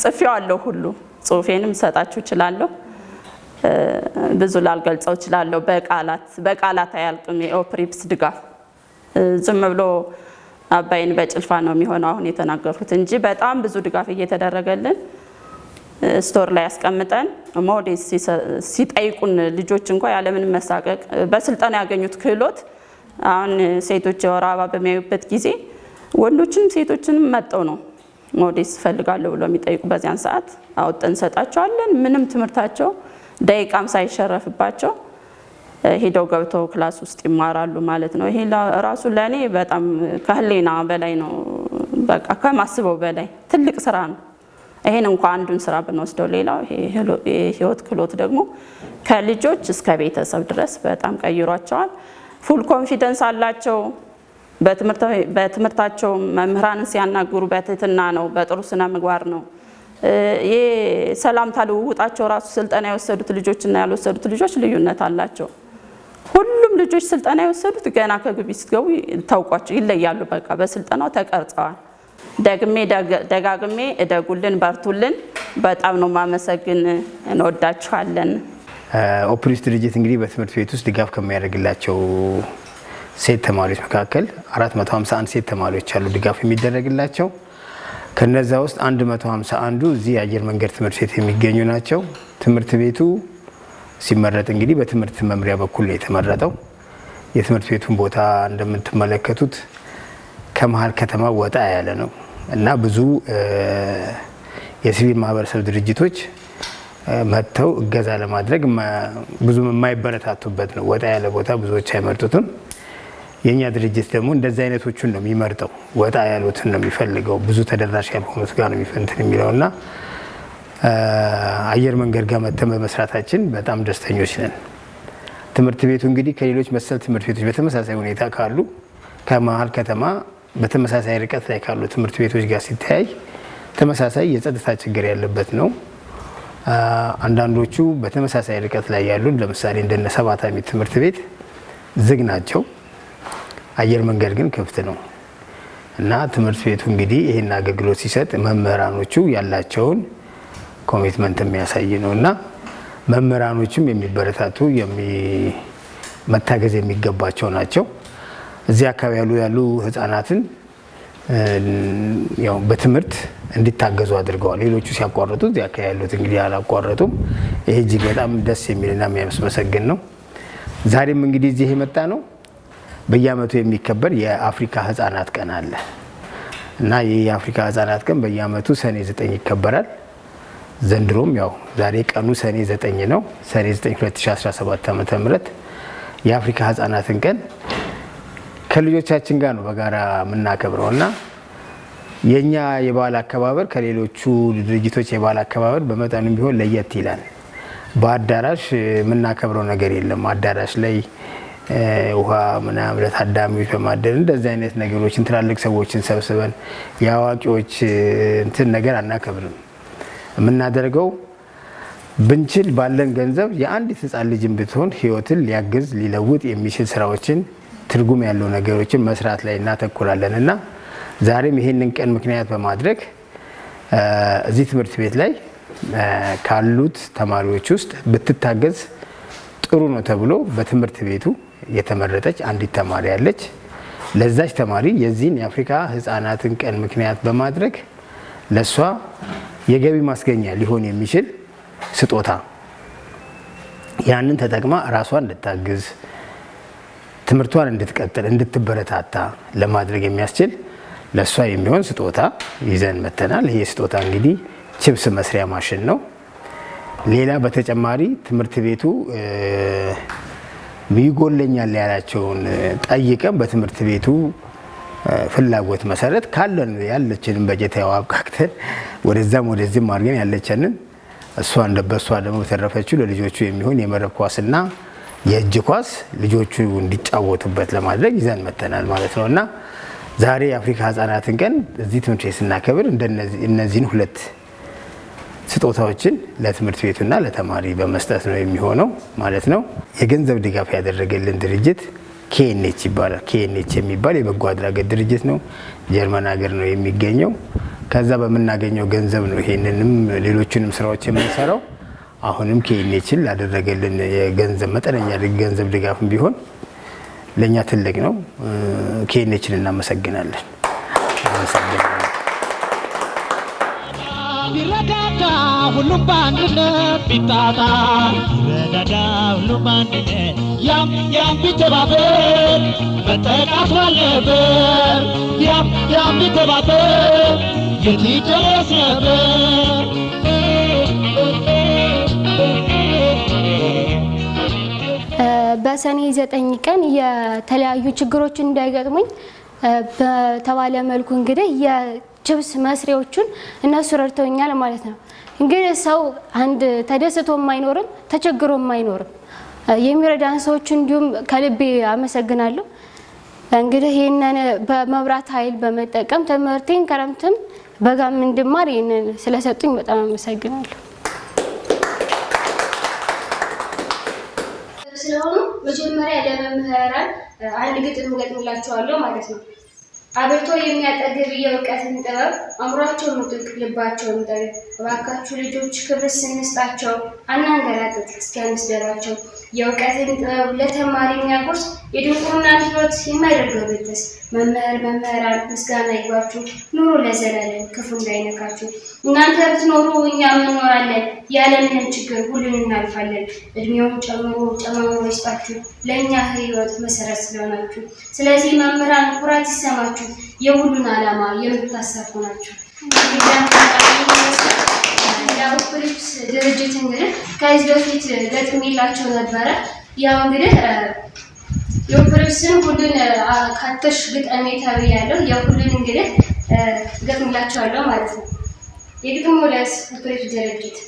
ጽፌዋለሁ ሁሉ ጽሁፌንም ሰጣችሁ እችላለሁ። ብዙ ላልገልጸው እችላለሁ። በቃላት አያልቅም የኦፕሪፕስ ድጋፍ። ዝም ብሎ አባይን በጭልፋ ነው የሚሆነው አሁን የተናገርኩት እንጂ በጣም ብዙ ድጋፍ እየተደረገልን ስቶር ላይ ያስቀምጠን ሞዴስ ሲጠይቁን ልጆች እንኳ ያለምን መሳቀቅ በስልጠና ያገኙት ክህሎት አሁን ሴቶች የወር አበባ በሚያዩበት ጊዜ ወንዶችንም ሴቶችንም መጠው ነው ሞዴስ ፈልጋለሁ ብሎ የሚጠይቁ በዚያን ሰዓት አውጥተን ሰጣቸዋለን። ምንም ትምህርታቸው ደቂቃም ሳይሸረፍባቸው ሄደው ገብተው ክላስ ውስጥ ይማራሉ ማለት ነው። ይሄ ራሱ ለኔ በጣም ከህሊና በላይ ነው። በቃ ከማስበው በላይ ትልቅ ስራ ነው። ይሄን እንኳን አንዱን ስራ ብንወስደው ሌላው የህይወት ክህሎት ደግሞ ከልጆች እስከ ቤተሰብ ድረስ በጣም ቀይሯቸዋል። ፉል ኮንፊደንስ አላቸው። በትምህርታቸው መምህራንን ሲያናግሩ በትህትና ነው፣ በጥሩ ስነ ምግባር ነው። የሰላምታ ልውውጣቸው ራሱ ስልጠና የወሰዱት ልጆችና ያልወሰዱት ልጆች ልዩነት አላቸው። ሁሉም ልጆች ስልጠና የወሰዱት ገና ከግቢ ስትገቡ ታውቋቸው ይለያሉ። በቃ በስልጠናው ተቀርጸዋል። ደጋግሜ እደጉልን፣ በርቱልን። በጣም ነው ማመሰግን። እንወዳችኋለን። ኦፕሪፕስ ድርጅት እንግዲህ በትምህርት ቤት ውስጥ ድጋፍ ከሚያደርግላቸው ሴት ተማሪዎች መካከል 451 ሴት ተማሪዎች አሉ ድጋፍ የሚደረግላቸው። ከነዛ ውስጥ 151ዱ እዚህ የአየር መንገድ ትምህርት ቤት የሚገኙ ናቸው። ትምህርት ቤቱ ሲመረጥ እንግዲህ በትምህርት መምሪያ በኩል ነው የተመረጠው። የትምህርት ቤቱን ቦታ እንደምትመለከቱት ከመሀል ከተማ ወጣ ያለ ነው እና ብዙ የሲቪል ማህበረሰብ ድርጅቶች መጥተው እገዛ ለማድረግ ብዙም የማይበረታቱበት ነው። ወጣ ያለ ቦታ ብዙዎች አይመርጡትም። የኛ ድርጅት ደግሞ እንደዚህ አይነቶቹን ነው የሚመርጠው። ወጣ ያሉትን ነው የሚፈልገው። ብዙ ተደራሽ ያልሆኑት ጋር ነው የሚፈንትን የሚለውና አየር መንገድ ጋር መተን በመስራታችን በጣም ደስተኞች ነን። ትምህርት ቤቱ እንግዲህ ከሌሎች መሰል ትምህርት ቤቶች በተመሳሳይ ሁኔታ ካሉ ከመሀል ከተማ በተመሳሳይ ርቀት ላይ ካሉ ትምህርት ቤቶች ጋር ሲተያይ ተመሳሳይ የጸጥታ ችግር ያለበት ነው። አንዳንዶቹ በተመሳሳይ ርቀት ላይ ያሉ ለምሳሌ እንደነ ሰባታሚ ትምህርት ቤት ዝግ ናቸው። አየር መንገድ ግን ክፍት ነው እና ትምህርት ቤቱ እንግዲህ ይህን አገልግሎት ሲሰጥ መምህራኖቹ ያላቸውን ኮሚትመንት የሚያሳይ ነው እና መምህራኖችም የሚበረታቱ መታገዝ የሚገባቸው ናቸው። እዚህ አካባቢ ያሉ ህፃናትን ያው በትምህርት እንዲታገዙ አድርገዋል። ሌሎቹ ሲያቋርጡ እዚህ አካባቢ ያሉት እንግዲህ አላቋረጡም። ይሄ እጅግ በጣም ደስ የሚልና የሚያስመሰግን ነው። ዛሬም እንግዲህ እዚህ የመጣ ነው በየአመቱ የሚከበር የአፍሪካ ህፃናት ቀን አለ እና ይህ የአፍሪካ ህፃናት ቀን በየአመቱ ሰኔ 9 ይከበራል። ዘንድሮም ያው ዛሬ ቀኑ ሰኔ 9 ነው። ሰኔ 9 2017 ዓ.ም የአፍሪካ ህፃናትን ቀን ከልጆቻችን ጋር ነው በጋራ የምናከብረው እና የኛ የበዓል አከባበር ከሌሎቹ ድርጅቶች የበዓል አከባበር በመጠኑም ቢሆን ለየት ይላል። በአዳራሽ የምናከብረው ነገር የለም። አዳራሽ ላይ ውሃ ምናምን ለታዳሚዎች በማደል እንደዚህ አይነት ነገሮችን ትላልቅ ሰዎችን ሰብስበን የአዋቂዎች እንትን ነገር አናከብርም። የምናደርገው ብንችል ባለን ገንዘብ የአንዲት ህፃን ልጅን ብትሆን ህይወትን ሊያግዝ ሊለውጥ የሚችል ስራዎችን ትርጉም ያለው ነገሮችን መስራት ላይ እናተኩራለን እና ዛሬም ይሄንን ቀን ምክንያት በማድረግ እዚህ ትምህርት ቤት ላይ ካሉት ተማሪዎች ውስጥ ብትታገዝ ጥሩ ነው ተብሎ በትምህርት ቤቱ የተመረጠች አንዲት ተማሪ አለች። ለዛች ተማሪ የዚህን የአፍሪካ ህፃናትን ቀን ምክንያት በማድረግ ለሷ የገቢ ማስገኛ ሊሆን የሚችል ስጦታ ያንን ተጠቅማ ራሷን እንድታግዝ ትምህርቷን እንድትቀጥል እንድትበረታታ ለማድረግ የሚያስችል ለሷ የሚሆን ስጦታ ይዘን መተናል። ይሄ ስጦታ እንግዲህ ቺፕስ መስሪያ ማሽን ነው። ሌላ በተጨማሪ ትምህርት ቤቱ ይጎለኛል ያላቸውን ጠይቀን በትምህርት ቤቱ ፍላጎት መሰረት ካለን ያለችንን በጀት ያዋቃቅተን አውጥተን ወደዛም ወደዚህም አድርገን ያለችንን እሷ እንደበሷ ደግሞ ተረፈችው ለልጆቹ የሚሆን የመረብ ኳስና የእጅ ኳስ ልጆቹ እንዲጫወቱበት ለማድረግ ይዘን መተናል ማለት ነውና ዛሬ የአፍሪካ ህፃናትን ቀን እዚህ ትምህርት ቤት ስናከብር እነዚህን ሁለት ስጦታዎችን ለትምህርት ቤቱና ለተማሪ በመስጠት ነው የሚሆነው ማለት ነው። የገንዘብ ድጋፍ ያደረገልን ድርጅት ኬኤንኤች ይባላል። ኬኤንኤች የሚባል የበጎ አድራጎት ድርጅት ነው። ጀርመን ሀገር ነው የሚገኘው። ከዛ በምናገኘው ገንዘብ ነው ይሄንንም ሌሎችንም ስራዎች የምንሰራው። አሁንም ኬኤንኤችን ላደረገልን የገንዘብ መጠነኛ ገንዘብ ድጋፍም ቢሆን ለኛ ትልቅ ነው። ኬኤንኤችን እናመሰግናለን። ቢረዳዳ ሁሉም በአንድነት ቢጣጣ ቢረዳዳ ሁሉም በአንድነት ያም ቢተባበር መጠቃት ባለበት ያም ቢተባበር የት ይደረስ ነበር። በሰኔ 9 ቀን የተለያዩ ችግሮች እንዳይገጥሙኝ በተባለ መልኩ እንግዲህ የችብስ መስሪያዎቹን እነሱ ረድተውኛል ማለት ነው። እንግዲህ ሰው አንድ ተደስቶም አይኖርም ተቸግሮም አይኖርም። የሚረዳን ሰዎች እንዲሁም ከልቤ አመሰግናለሁ። እንግዲህ ይሄንን በመብራት ኃይል በመጠቀም ትምህርቴን ክረምትም በጋም እንድማር ይሄንን ስለሰጡኝ በጣም አመሰግናለሁ። ስለሆነ መጀመሪያ ለመምህራን አንድ ግጥም ገጥምላቸዋለሁ ማለት ነው። አብርቶ የሚያጠግብ የእውቀትን ጥበብ አእምሯቸው ምጡቅ ልባቸውን ጠቢብ እባካችሁ ልጆች ክብር ስንስጣቸው አናንገላጥጥ እስኪያንስደራቸው የእውቀትን ጥበብ ለተማሪ የሚያጎርስ የድንቁርናን ሕይወት የማይደርገው ብጥስ መምህራን ምስጋና ይግባችሁ ኑሮ ለዘላለም ክፉ እንዳይነካችሁ። እናንተ ብትኖሩ እኛም እንኖራለን ያለምንም ችግር ሁሉን እናልፋለን። እድሜውን ጨምሮ ይስጣችሁ ለእኛ ሕይወት መሰረት ስለሆናችሁ። ስለዚህ መምህራን ኩራት ይሰማችሁ የሁሉን ዓላማ የምታሳኩ ናችሁ። የኦፕሪፕስ ድርጅት እንግዲህ ከዚህ በፊት ገጥሜላቸው ነበረ። ያው እንግዲህ የኦፕሪፕስን ሁሉን ካተሽ ግጠሜ ተብያለሁ። የሁሉን እንግዲህ ገጥሜላቸዋለሁ ማለት ነው። የግጥሙ ርዕስ ኦፕሪፕስ ድርጅት።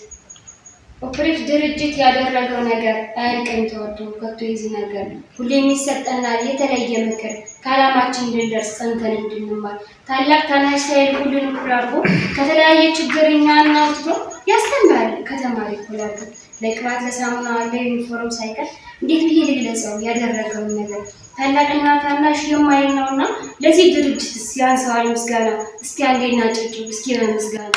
ኦፕሪፕስ ድርጅት ያደረገው ነገር አያልቅም ተወዶ ከቶ የዚህ ነገር ሁሌ የሚሰጠናል የተለየ ምክር ከዓላማችን እንድንደርስ ጸንተን እንድንማር ታላቅ ታናሽ ሳይል ሁሉን እኩል አድርጎ ከተለያየ ችግር እኛን አውጥቶ ያስተምራል ከተማሪ እኩል አድርጎ ለቅባት ለሳሙና ለዩኒፎርም ሳይቀር እንዴት ብዬ ልግለጸው ያደረገውን ነገር ታላቅና ታናሽ የማይል ነውና ለዚህ ድርጅት ያንሰዋል ምስጋና። እስኪ አንዴና ጭጭ እስኪ በምስጋና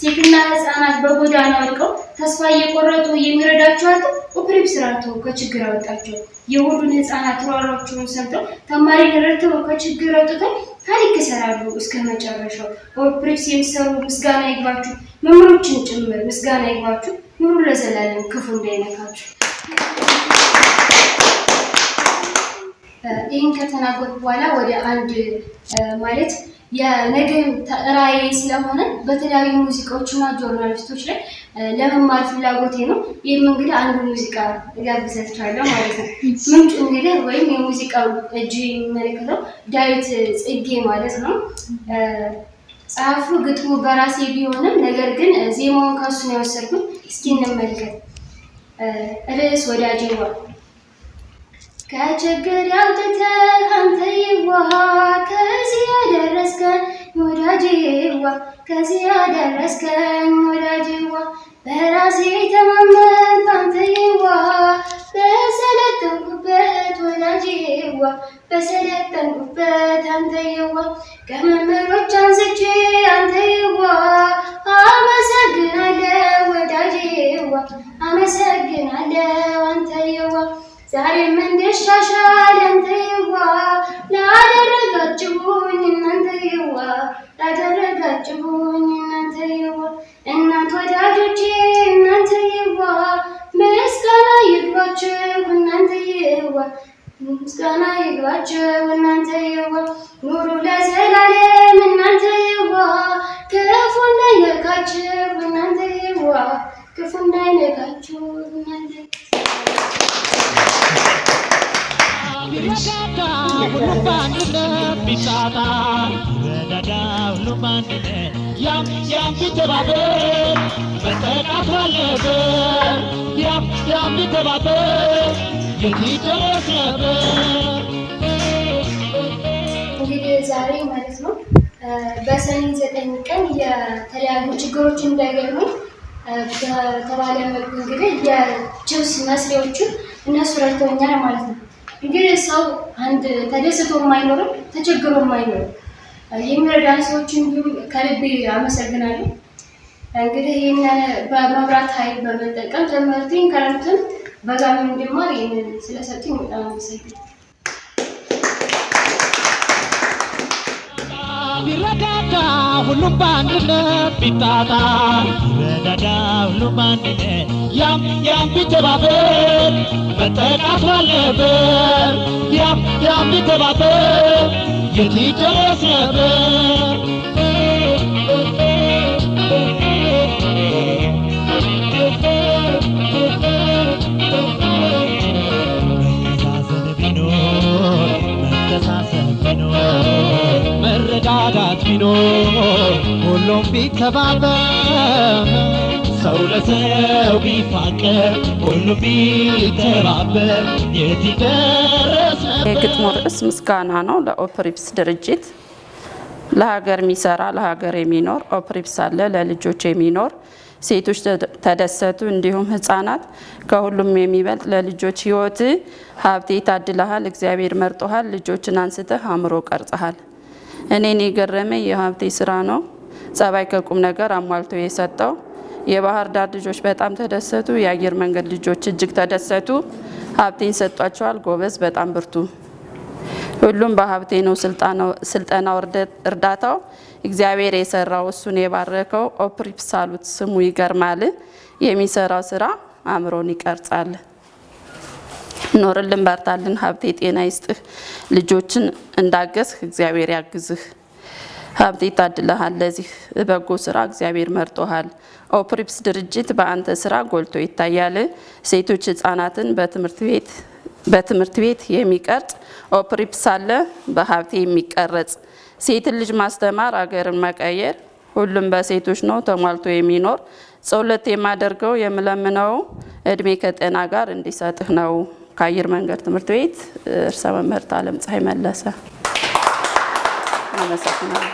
ሴትና ህፃናት በጎዳና ወድቀው ተስፋ እየቆረጡ የሚረዳቸው አጡ ኦፕሪፕስ ራርተው ከችግር አወጣቸው። የሁሉን ህፃናት ሯሯቸውን ሰምተው ተማሪ ረድተው ከችግር አውጥተው ታሪክ ይሰራሉ እስከ መጨረሻው። ኦፕሪፕስ የሚሰሩ ምስጋና ይግባችሁ መምህሮችን ጭምር ምስጋና ይግባችሁ ኑሩ ለዘላለም ክፉ እንዳይነካችሁ። ይህን ከተናገርኩ በኋላ ወደ አንድ ማለት የነገ ራዕይ ስለሆነ በተለያዩ ሙዚቃዎችና ጆርናሊስቶች ላይ ለመማር ፍላጎቴ ነው። ይህም እንግዲህ አንዱ ሙዚቃ ጋብዛችኋለሁ ማለት ነው። ምንጩ እንግዲህ ወይም የሙዚቃው እጅ የሚመለከተው ዳዊት ጽጌ ማለት ነው። ጸሐፊ ግጥሙ በራሴ ቢሆንም ነገር ግን ዜማውን ከሱ ነው የወሰድኩት። እስኪ እንመልከት። ርዕስ ወዳጄዋ ከችግር ያውጥተህ አንተ ይዋሃ ከዚህ ያደረስከን ወዳጄዋ ከዚህ ያደረስከን ወዳጄዋ በራሴ ተማመን አንተ ይዋሃ በሰለጠንኩበት ወዳጄዋ በሰለጠንኩበት አንተ ይዋ ከመምህሮች አንስቼ አንተ ይዋ አመሰግናለሁ ወዳጄዋ አመሰግናለሁ አንተ ይዋ ዛሬም እንድሻሻል አንተ ይዋ ላደረጋችሁኝ እናንተ ይዋ ላደረጋችሁኝ እናንተ ይዋ እናንተ ወዳጆቼ እናንተ ይዋ ምስጋና ይግባችሁ እናንተ ይዋ ምስጋና ይግባችሁ እናንተ ይዋ ኑሩ ለዘላለም እናንተ ይዋ ክፉ እንዳይነካችሁ እናንተ ይዋ ክፉ እንዳይነካችሁ እናንተ ቢረዳዳ ሁሉም በአንድነት ቢጣጣ ቢረዳዳ ሁሉም በአንድነት ያም ቢተባበር መጠቃት ባለበት ያም ቢተባበር የት ይደረስ ነበር። እንግዲህ ዛሬ ማለት ነው በሰኔ 9 ቀን የተለያዩ ችግሮች እንዳይገጥሙ በተባለ መልኩ እንግዲህ የችብስ መስሪያዎቹን እነሱ ረድተውኛል ማለት ነው። እንግዲህ ሰው አንድ ተደስቶ የማይኖርም ተቸግሮ የማይኖርም የሚረዳን ሰዎች እንዲሁም ከልቤ አመሰግናለሁ። እንግዲህ ይህንን በመብራት ኃይል በመጠቀም ትምህርቴን ክረምትም በጋም እንድማር ይህንን ስለሰጡኝ በጣም አመሰግናለሁ። ቢረዳዳ ሁሉም በአንድነት ቢጣጣ ቢረዳዳ ሁሉም በአንድነት ያም ቢተባበር መጠቃት ባለበት ያም ቢተባበር የት ይደረስ ነበር። መተሳሰብ ቢኖር መተሳሰብ ቢኖር መረዳዳት ቢኖር ሁሉም ቢተባበር ሰው ለሰው ቢፋቀር ሁሉም ቢተባበር የት ይደረስ ነበር። የግጥሙ ርዕስ ምስጋና ነው። ለኦፕሪፕስ ድርጅት ለሀገር የሚሰራ ለሀገር የሚኖር ኦፕሪፕስ አለ ለልጆች የሚኖር ሴቶች ተደሰቱ እንዲሁም ህፃናት ከሁሉም የሚበልጥ ለልጆች ህይወት ሀብቴ ታድለሃል እግዚአብሔር መርጦሃል ልጆችን አንስተህ አእምሮ ቀርጸሃል። እኔን የገረመኝ የሀብቴ ስራ ነው ጸባይ ከቁም ነገር አሟልቶ የሰጠው። የባህር ዳር ልጆች በጣም ተደሰቱ። የአየር መንገድ ልጆች እጅግ ተደሰቱ። ሀብቴን ሰጧቸዋል ጎበዝ በጣም ብርቱ። ሁሉም በሀብቴ ነው ስልጠናው እርዳታው እግዚአብሔር የሰራው እሱን የባረከው። ኦፕሪፕስ አሉት ስሙ ይገርማል የሚሰራው ስራ አእምሮን ይቀርጻል። ኖርልን በርታልን ሀብቴ ጤና ይስጥህ ልጆችን እንዳገዝህ እግዚአብሔር ያግዝህ። ሀብቴ ታድለሃል ለዚህ በጎ ስራ እግዚአብሔር መርጦሃል። ኦፕሪፕስ ድርጅት በአንተ ስራ ጎልቶ ይታያል። ሴቶች ህፃናትን በትምህርት ቤት የሚቀርጽ ኦፕሪፕስ አለ በሀብቴ የሚቀረጽ። ሴትን ልጅ ማስተማር አገርን መቀየር ሁሉም በሴቶች ነው ተሟልቶ የሚኖር። ጸሎት የማደርገው የምለምነው እድሜ ከጤና ጋር እንዲሰጥህ ነው። ከአየር መንገድ ትምህርት ቤት ርዕሰ መምህርት አለም ፀሐይ መለሰ። አመሰግናለሁ።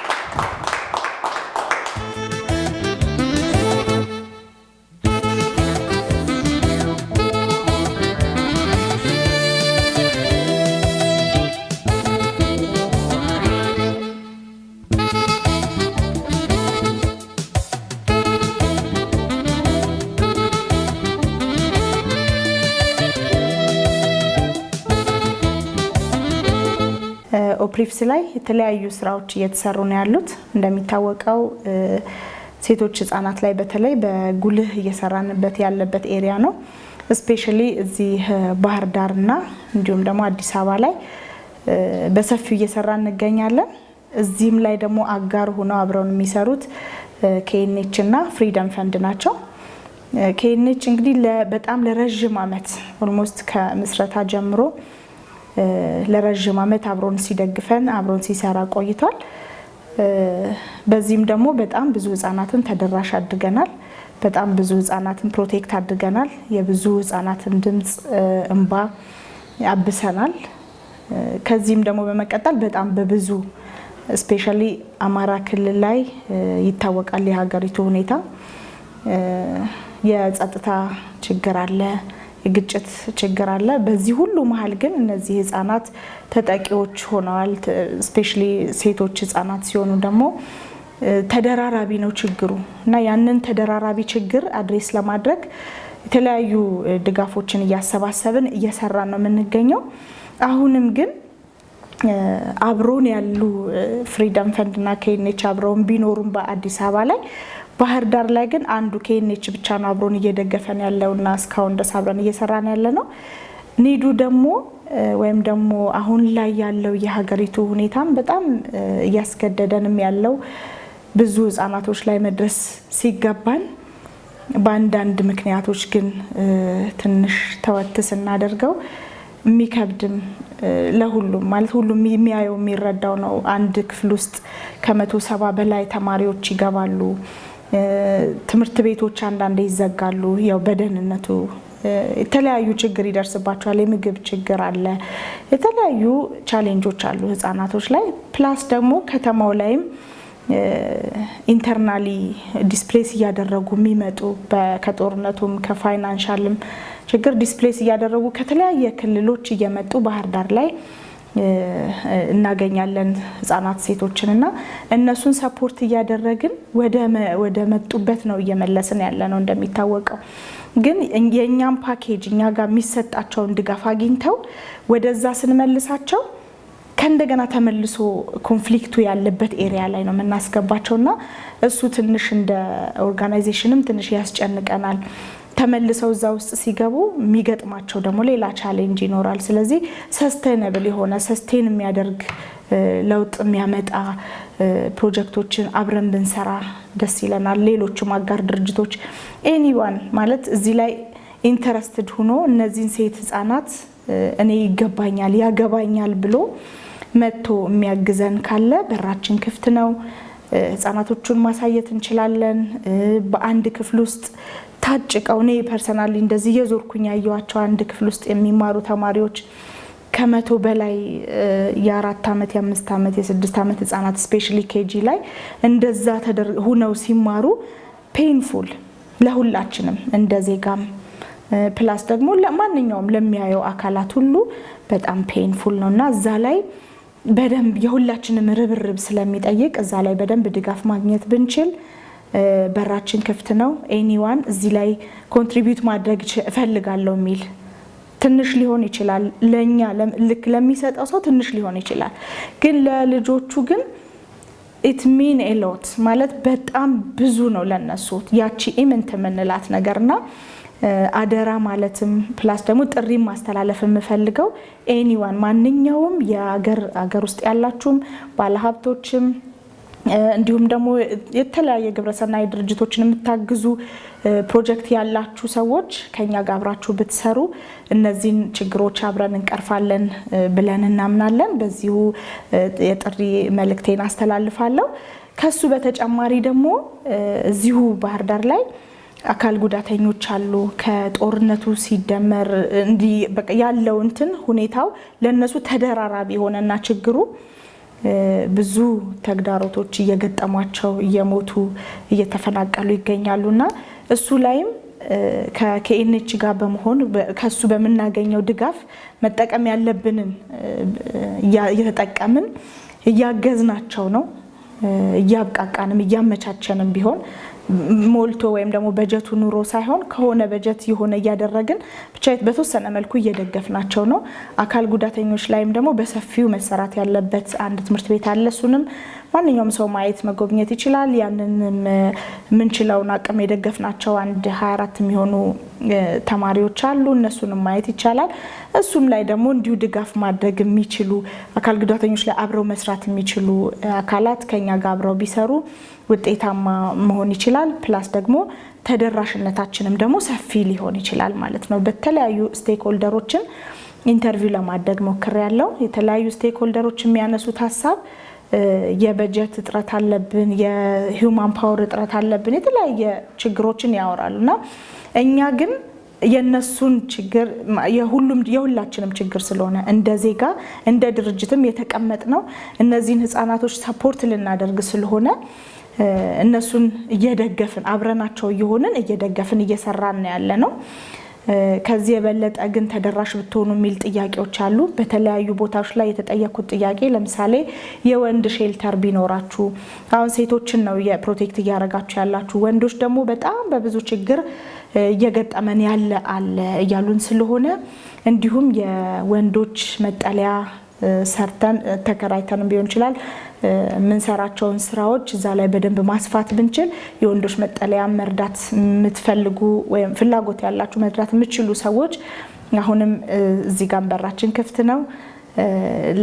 ኦፕሪፕስ ላይ የተለያዩ ስራዎች እየተሰሩ ነው ያሉት። እንደሚታወቀው ሴቶች ህፃናት ላይ በተለይ በጉልህ እየሰራንበት ያለበት ኤሪያ ነው። ስፔሻሊ እዚህ ባህር ዳርና እንዲሁም ደግሞ አዲስ አበባ ላይ በሰፊው እየሰራ እንገኛለን። እዚህም ላይ ደግሞ አጋር ሆነው አብረውን የሚሰሩት ኬኤንኤች እና ፍሪደም ፈንድ ናቸው። ኬኤንኤች እንግዲህ በጣም ለረጅም አመት ኦልሞስት ከምስረታ ጀምሮ ለረጅም አመት አብሮን ሲደግፈን አብሮን ሲሰራ ቆይቷል። በዚህም ደግሞ በጣም ብዙ ህፃናትን ተደራሽ አድርገናል። በጣም ብዙ ህፃናትን ፕሮቴክት አድርገናል። የብዙ ህፃናትን ድምጽ እንባ አብሰናል። ከዚህም ደግሞ በመቀጠል በጣም በብዙ ስፔሻሊ አማራ ክልል ላይ ይታወቃል የሀገሪቱ ሁኔታ የጸጥታ ችግር አለ፣ የግጭት ችግር አለ። በዚህ ሁሉ መሀል ግን እነዚህ ህፃናት ተጠቂዎች ሆነዋል። ስፔሻሊ ሴቶች ህፃናት ሲሆኑ ደግሞ ተደራራቢ ነው ችግሩ እና ያንን ተደራራቢ ችግር አድሬስ ለማድረግ የተለያዩ ድጋፎችን እያሰባሰብን እየሰራን ነው የምንገኘው። አሁንም ግን አብሮን ያሉ ፍሪደም ፈንድ እና ኬኤንኤች አብረውን ቢኖሩም በአዲስ አበባ ላይ ባህር ዳር ላይ ግን አንዱ ኬኤንኤች ብቻ ነው አብሮን እየደገፈን ያለውና እስካሁን ድረስ አብረን እየሰራን ያለ ነው። ኒዱ ደግሞ ወይም ደግሞ አሁን ላይ ያለው የሀገሪቱ ሁኔታም በጣም እያስገደደንም ያለው ብዙ ህፃናቶች ላይ መድረስ ሲገባን በአንዳንድ ምክንያቶች ግን ትንሽ ተወት ስናደርገው የሚከብድም ለሁሉም ማለት ሁሉም የሚያየው የሚረዳው ነው። አንድ ክፍል ውስጥ ከ170 በላይ ተማሪዎች ይገባሉ። ትምህርት ቤቶች አንዳንዴ ይዘጋሉ። ያው በደህንነቱ የተለያዩ ችግር ይደርስባቸዋል። የምግብ ችግር አለ። የተለያዩ ቻሌንጆች አሉ ህፃናቶች ላይ። ፕላስ ደግሞ ከተማው ላይም ኢንተርናሊ ዲስፕሌስ እያደረጉ የሚመጡ ከጦርነቱም ከፋይናንሻልም ችግር ዲስፕሌስ እያደረጉ ከተለያየ ክልሎች እየመጡ ባህር ዳር ላይ እናገኛለን ህፃናት ሴቶችን እና እነሱን ሰፖርት እያደረግን ወደ መጡበት ነው እየመለስን ያለ ነው። እንደሚታወቀው ግን የኛም ፓኬጅ እኛ ጋር የሚሰጣቸውን ድጋፍ አግኝተው ወደዛ ስንመልሳቸው ከእንደገና ተመልሶ ኮንፍሊክቱ ያለበት ኤሪያ ላይ ነው የምናስገባቸውና እሱ ትንሽ እንደ ኦርጋናይዜሽንም ትንሽ ያስጨንቀናል። ተመልሰው እዛ ውስጥ ሲገቡ የሚገጥማቸው ደግሞ ሌላ ቻሌንጅ ይኖራል። ስለዚህ ሰስቴነብል የሆነ ሰስቴን የሚያደርግ ለውጥ የሚያመጣ ፕሮጀክቶችን አብረን ብንሰራ ደስ ይለናል። ሌሎችም አጋር ድርጅቶች ኤኒዋን ማለት እዚህ ላይ ኢንተረስትድ ሆኖ እነዚህን ሴት ህፃናት እኔ ይገባኛል ያገባኛል ብሎ መጥቶ የሚያግዘን ካለ በራችን ክፍት ነው። ህፃናቶቹን ማሳየት እንችላለን። በአንድ ክፍል ውስጥ ታጭቀው እኔ ፐርሰናሊ እንደዚህ የዞርኩኝ ያየዋቸው አንድ ክፍል ውስጥ የሚማሩ ተማሪዎች ከ100 በላይ የ4 ዓመት የ5 ዓመት የ6 ዓመት ህፃናት ስፔሻሊ ኬጂ ላይ እንደዛ ሆነው ሲማሩ ፔንፉል ለሁላችንም እንደ ዜጋም ፕላስ ደግሞ ለማንኛውም ለሚያየው አካላት ሁሉ በጣም ፔንፉል ነውና እዛ ላይ በደንብ የሁላችንም ርብርብ ስለሚጠይቅ እዛ ላይ በደንብ ድጋፍ ማግኘት ብንችል በራችን ክፍት ነው። ኤኒዋን እዚህ ላይ ኮንትሪቢዩት ማድረግ እፈልጋለሁ የሚል ትንሽ ሊሆን ይችላል፣ ለኛ ልክ ለሚሰጠው ሰው ትንሽ ሊሆን ይችላል። ግን ለልጆቹ ግን ኢት ሚን ኤ ሎት ማለት በጣም ብዙ ነው ለነሱ ያቺ ኢምንት የምንላት ነገርና አደራ ማለትም ፕላስ ደግሞ ጥሪ ማስተላለፍ የምፈልገው ኤኒዋን ማንኛውም የአገር ውስጥ ያላችሁም ባለሀብቶችም እንዲሁም ደግሞ የተለያየ ግብረሰናይ ድርጅቶችን የምታግዙ ፕሮጀክት ያላችሁ ሰዎች ከኛ ጋር አብራችሁ ብትሰሩ እነዚህን ችግሮች አብረን እንቀርፋለን ብለን እናምናለን። በዚሁ የጥሪ መልእክቴን አስተላልፋለሁ። ከሱ በተጨማሪ ደግሞ እዚሁ ባህር ዳር ላይ አካል ጉዳተኞች አሉ። ከጦርነቱ ሲደመር እንዲህ በቃ ያለው እንትን ሁኔታው ለነሱ ተደራራቢ ሆነና ችግሩ ብዙ ተግዳሮቶች እየገጠሟቸው እየሞቱ እየተፈናቀሉ ይገኛሉና እሱ ላይም ከኬኤንኤች ጋር በመሆን ከሱ በምናገኘው ድጋፍ መጠቀም ያለብንን እየተጠቀምን እያገዝናቸው ነው። እያብቃቃንም እያመቻቸንም ቢሆን ሞልቶ ወይም ደግሞ በጀቱ ኑሮ ሳይሆን ከሆነ በጀት የሆነ እያደረግን ብቻ በተወሰነ መልኩ እየደገፍናቸው ነው። አካል ጉዳተኞች ላይም ደግሞ በሰፊው መሰራት ያለበት አንድ ትምህርት ቤት አለ። እሱንም ማንኛውም ሰው ማየት መጎብኘት ይችላል። ያንንም ምንችለውን አቅም የደገፍናቸው አንድ 24 የሚሆኑ ተማሪዎች አሉ። እነሱንም ማየት ይቻላል። እሱም ላይ ደግሞ እንዲሁ ድጋፍ ማድረግ የሚችሉ አካል ጉዳተኞች ላይ አብረው መስራት የሚችሉ አካላት ከኛ ጋር አብረው ቢሰሩ ውጤታማ መሆን ይችላል። ፕላስ ደግሞ ተደራሽነታችንም ደግሞ ሰፊ ሊሆን ይችላል ማለት ነው። በተለያዩ ስቴክሆልደሮችን ኢንተርቪው ለማድረግ ሞክሬያለሁ። የተለያዩ ስቴክሆልደሮች የሚያነሱት ሀሳብ የበጀት እጥረት አለብን፣ የሂውማን ፓወር እጥረት አለብን፣ የተለያየ ችግሮችን ያወራሉና እኛ ግን የነሱን ችግር የሁላችንም ችግር ስለሆነ እንደ ዜጋ እንደ ድርጅትም የተቀመጥ ነው እነዚህን ህፃናቶች ሰፖርት ልናደርግ ስለሆነ እነሱን እየደገፍን አብረናቸው እየሆንን እየደገፍን እየሰራን ያለ ነው። ከዚህ የበለጠ ግን ተደራሽ ብትሆኑ የሚል ጥያቄዎች አሉ። በተለያዩ ቦታዎች ላይ የተጠየቁት ጥያቄ ለምሳሌ የወንድ ሼልተር ቢኖራችሁ፣ አሁን ሴቶችን ነው የፕሮቴክት እያደረጋችሁ ያላችሁ፣ ወንዶች ደግሞ በጣም በብዙ ችግር እየገጠመን ያለ አለ እያሉን ስለሆነ እንዲሁም የወንዶች መጠለያ ሰርተን ተከራይተን ቢሆን ይችላል የምንሰራቸውን ስራዎች እዛ ላይ በደንብ ማስፋት ብንችል የወንዶች መጠለያ መርዳት የምትፈልጉ ወይም ፍላጎት ያላችሁ መርዳት የምትችሉ ሰዎች አሁንም እዚህ ጋር በራችን ክፍት ነው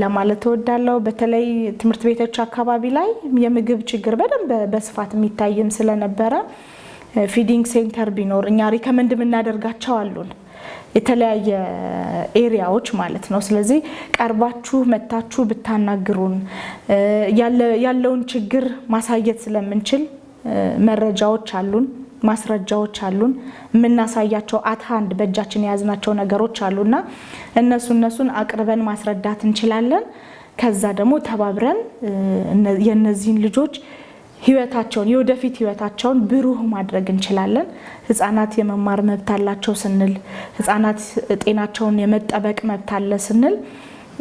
ለማለት እወዳለሁ። በተለይ ትምህርት ቤቶች አካባቢ ላይ የምግብ ችግር በደንብ በስፋት የሚታይም ስለነበረ ፊዲንግ ሴንተር ቢኖር እኛ ሪከመንድ የምናደርጋቸው አሉን። የተለያየ ኤሪያዎች ማለት ነው። ስለዚህ ቀርባችሁ መታችሁ ብታናግሩን ያለውን ችግር ማሳየት ስለምንችል መረጃዎች አሉን፣ ማስረጃዎች አሉን፣ የምናሳያቸው አትሃንድ በእጃችን የያዝናቸው ነገሮች አሉና እነሱን አቅርበን ማስረዳት እንችላለን። ከዛ ደግሞ ተባብረን የነዚህን ልጆች ህይወታቸውን የወደፊት ህይወታቸውን ብሩህ ማድረግ እንችላለን። ህፃናት የመማር መብት አላቸው ስንል፣ ህፃናት ጤናቸውን የመጠበቅ መብት አለ ስንል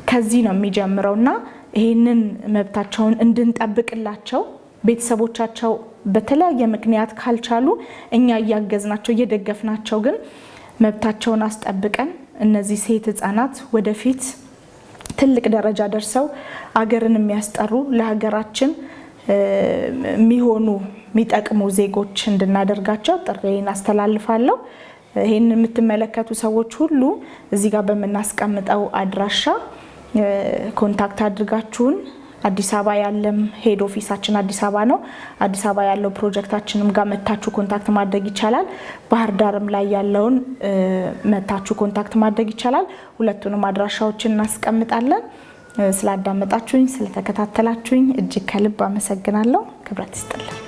ከዚህ ነው የሚጀምረውና ይህንን መብታቸውን እንድንጠብቅላቸው ቤተሰቦቻቸው በተለያየ ምክንያት ካልቻሉ እኛ እያገዝናቸው እየደገፍናቸው ግን መብታቸውን አስጠብቀን እነዚህ ሴት ህፃናት ወደፊት ትልቅ ደረጃ ደርሰው አገርን የሚያስጠሩ ለሀገራችን የሚሆኑ የሚጠቅሙ ዜጎች እንድናደርጋቸው ጥሬን አስተላልፋለሁ። ይህን የምትመለከቱ ሰዎች ሁሉ እዚህ ጋር በምናስቀምጠው አድራሻ ኮንታክት አድርጋችሁን አዲስ አበባ ያለም ሄድ ኦፊሳችን አዲስ አበባ ነው። አዲስ አበባ ያለው ፕሮጀክታችንም ጋር መታችሁ ኮንታክት ማድረግ ይቻላል። ባህር ዳርም ላይ ያለውን መታችሁ ኮንታክት ማድረግ ይቻላል። ሁለቱንም አድራሻዎችን እናስቀምጣለን። ስላዳመጣችሁኝ ስለተከታተላችሁኝ እጅግ ከልብ አመሰግናለሁ። ክብረት ይስጥልኝ።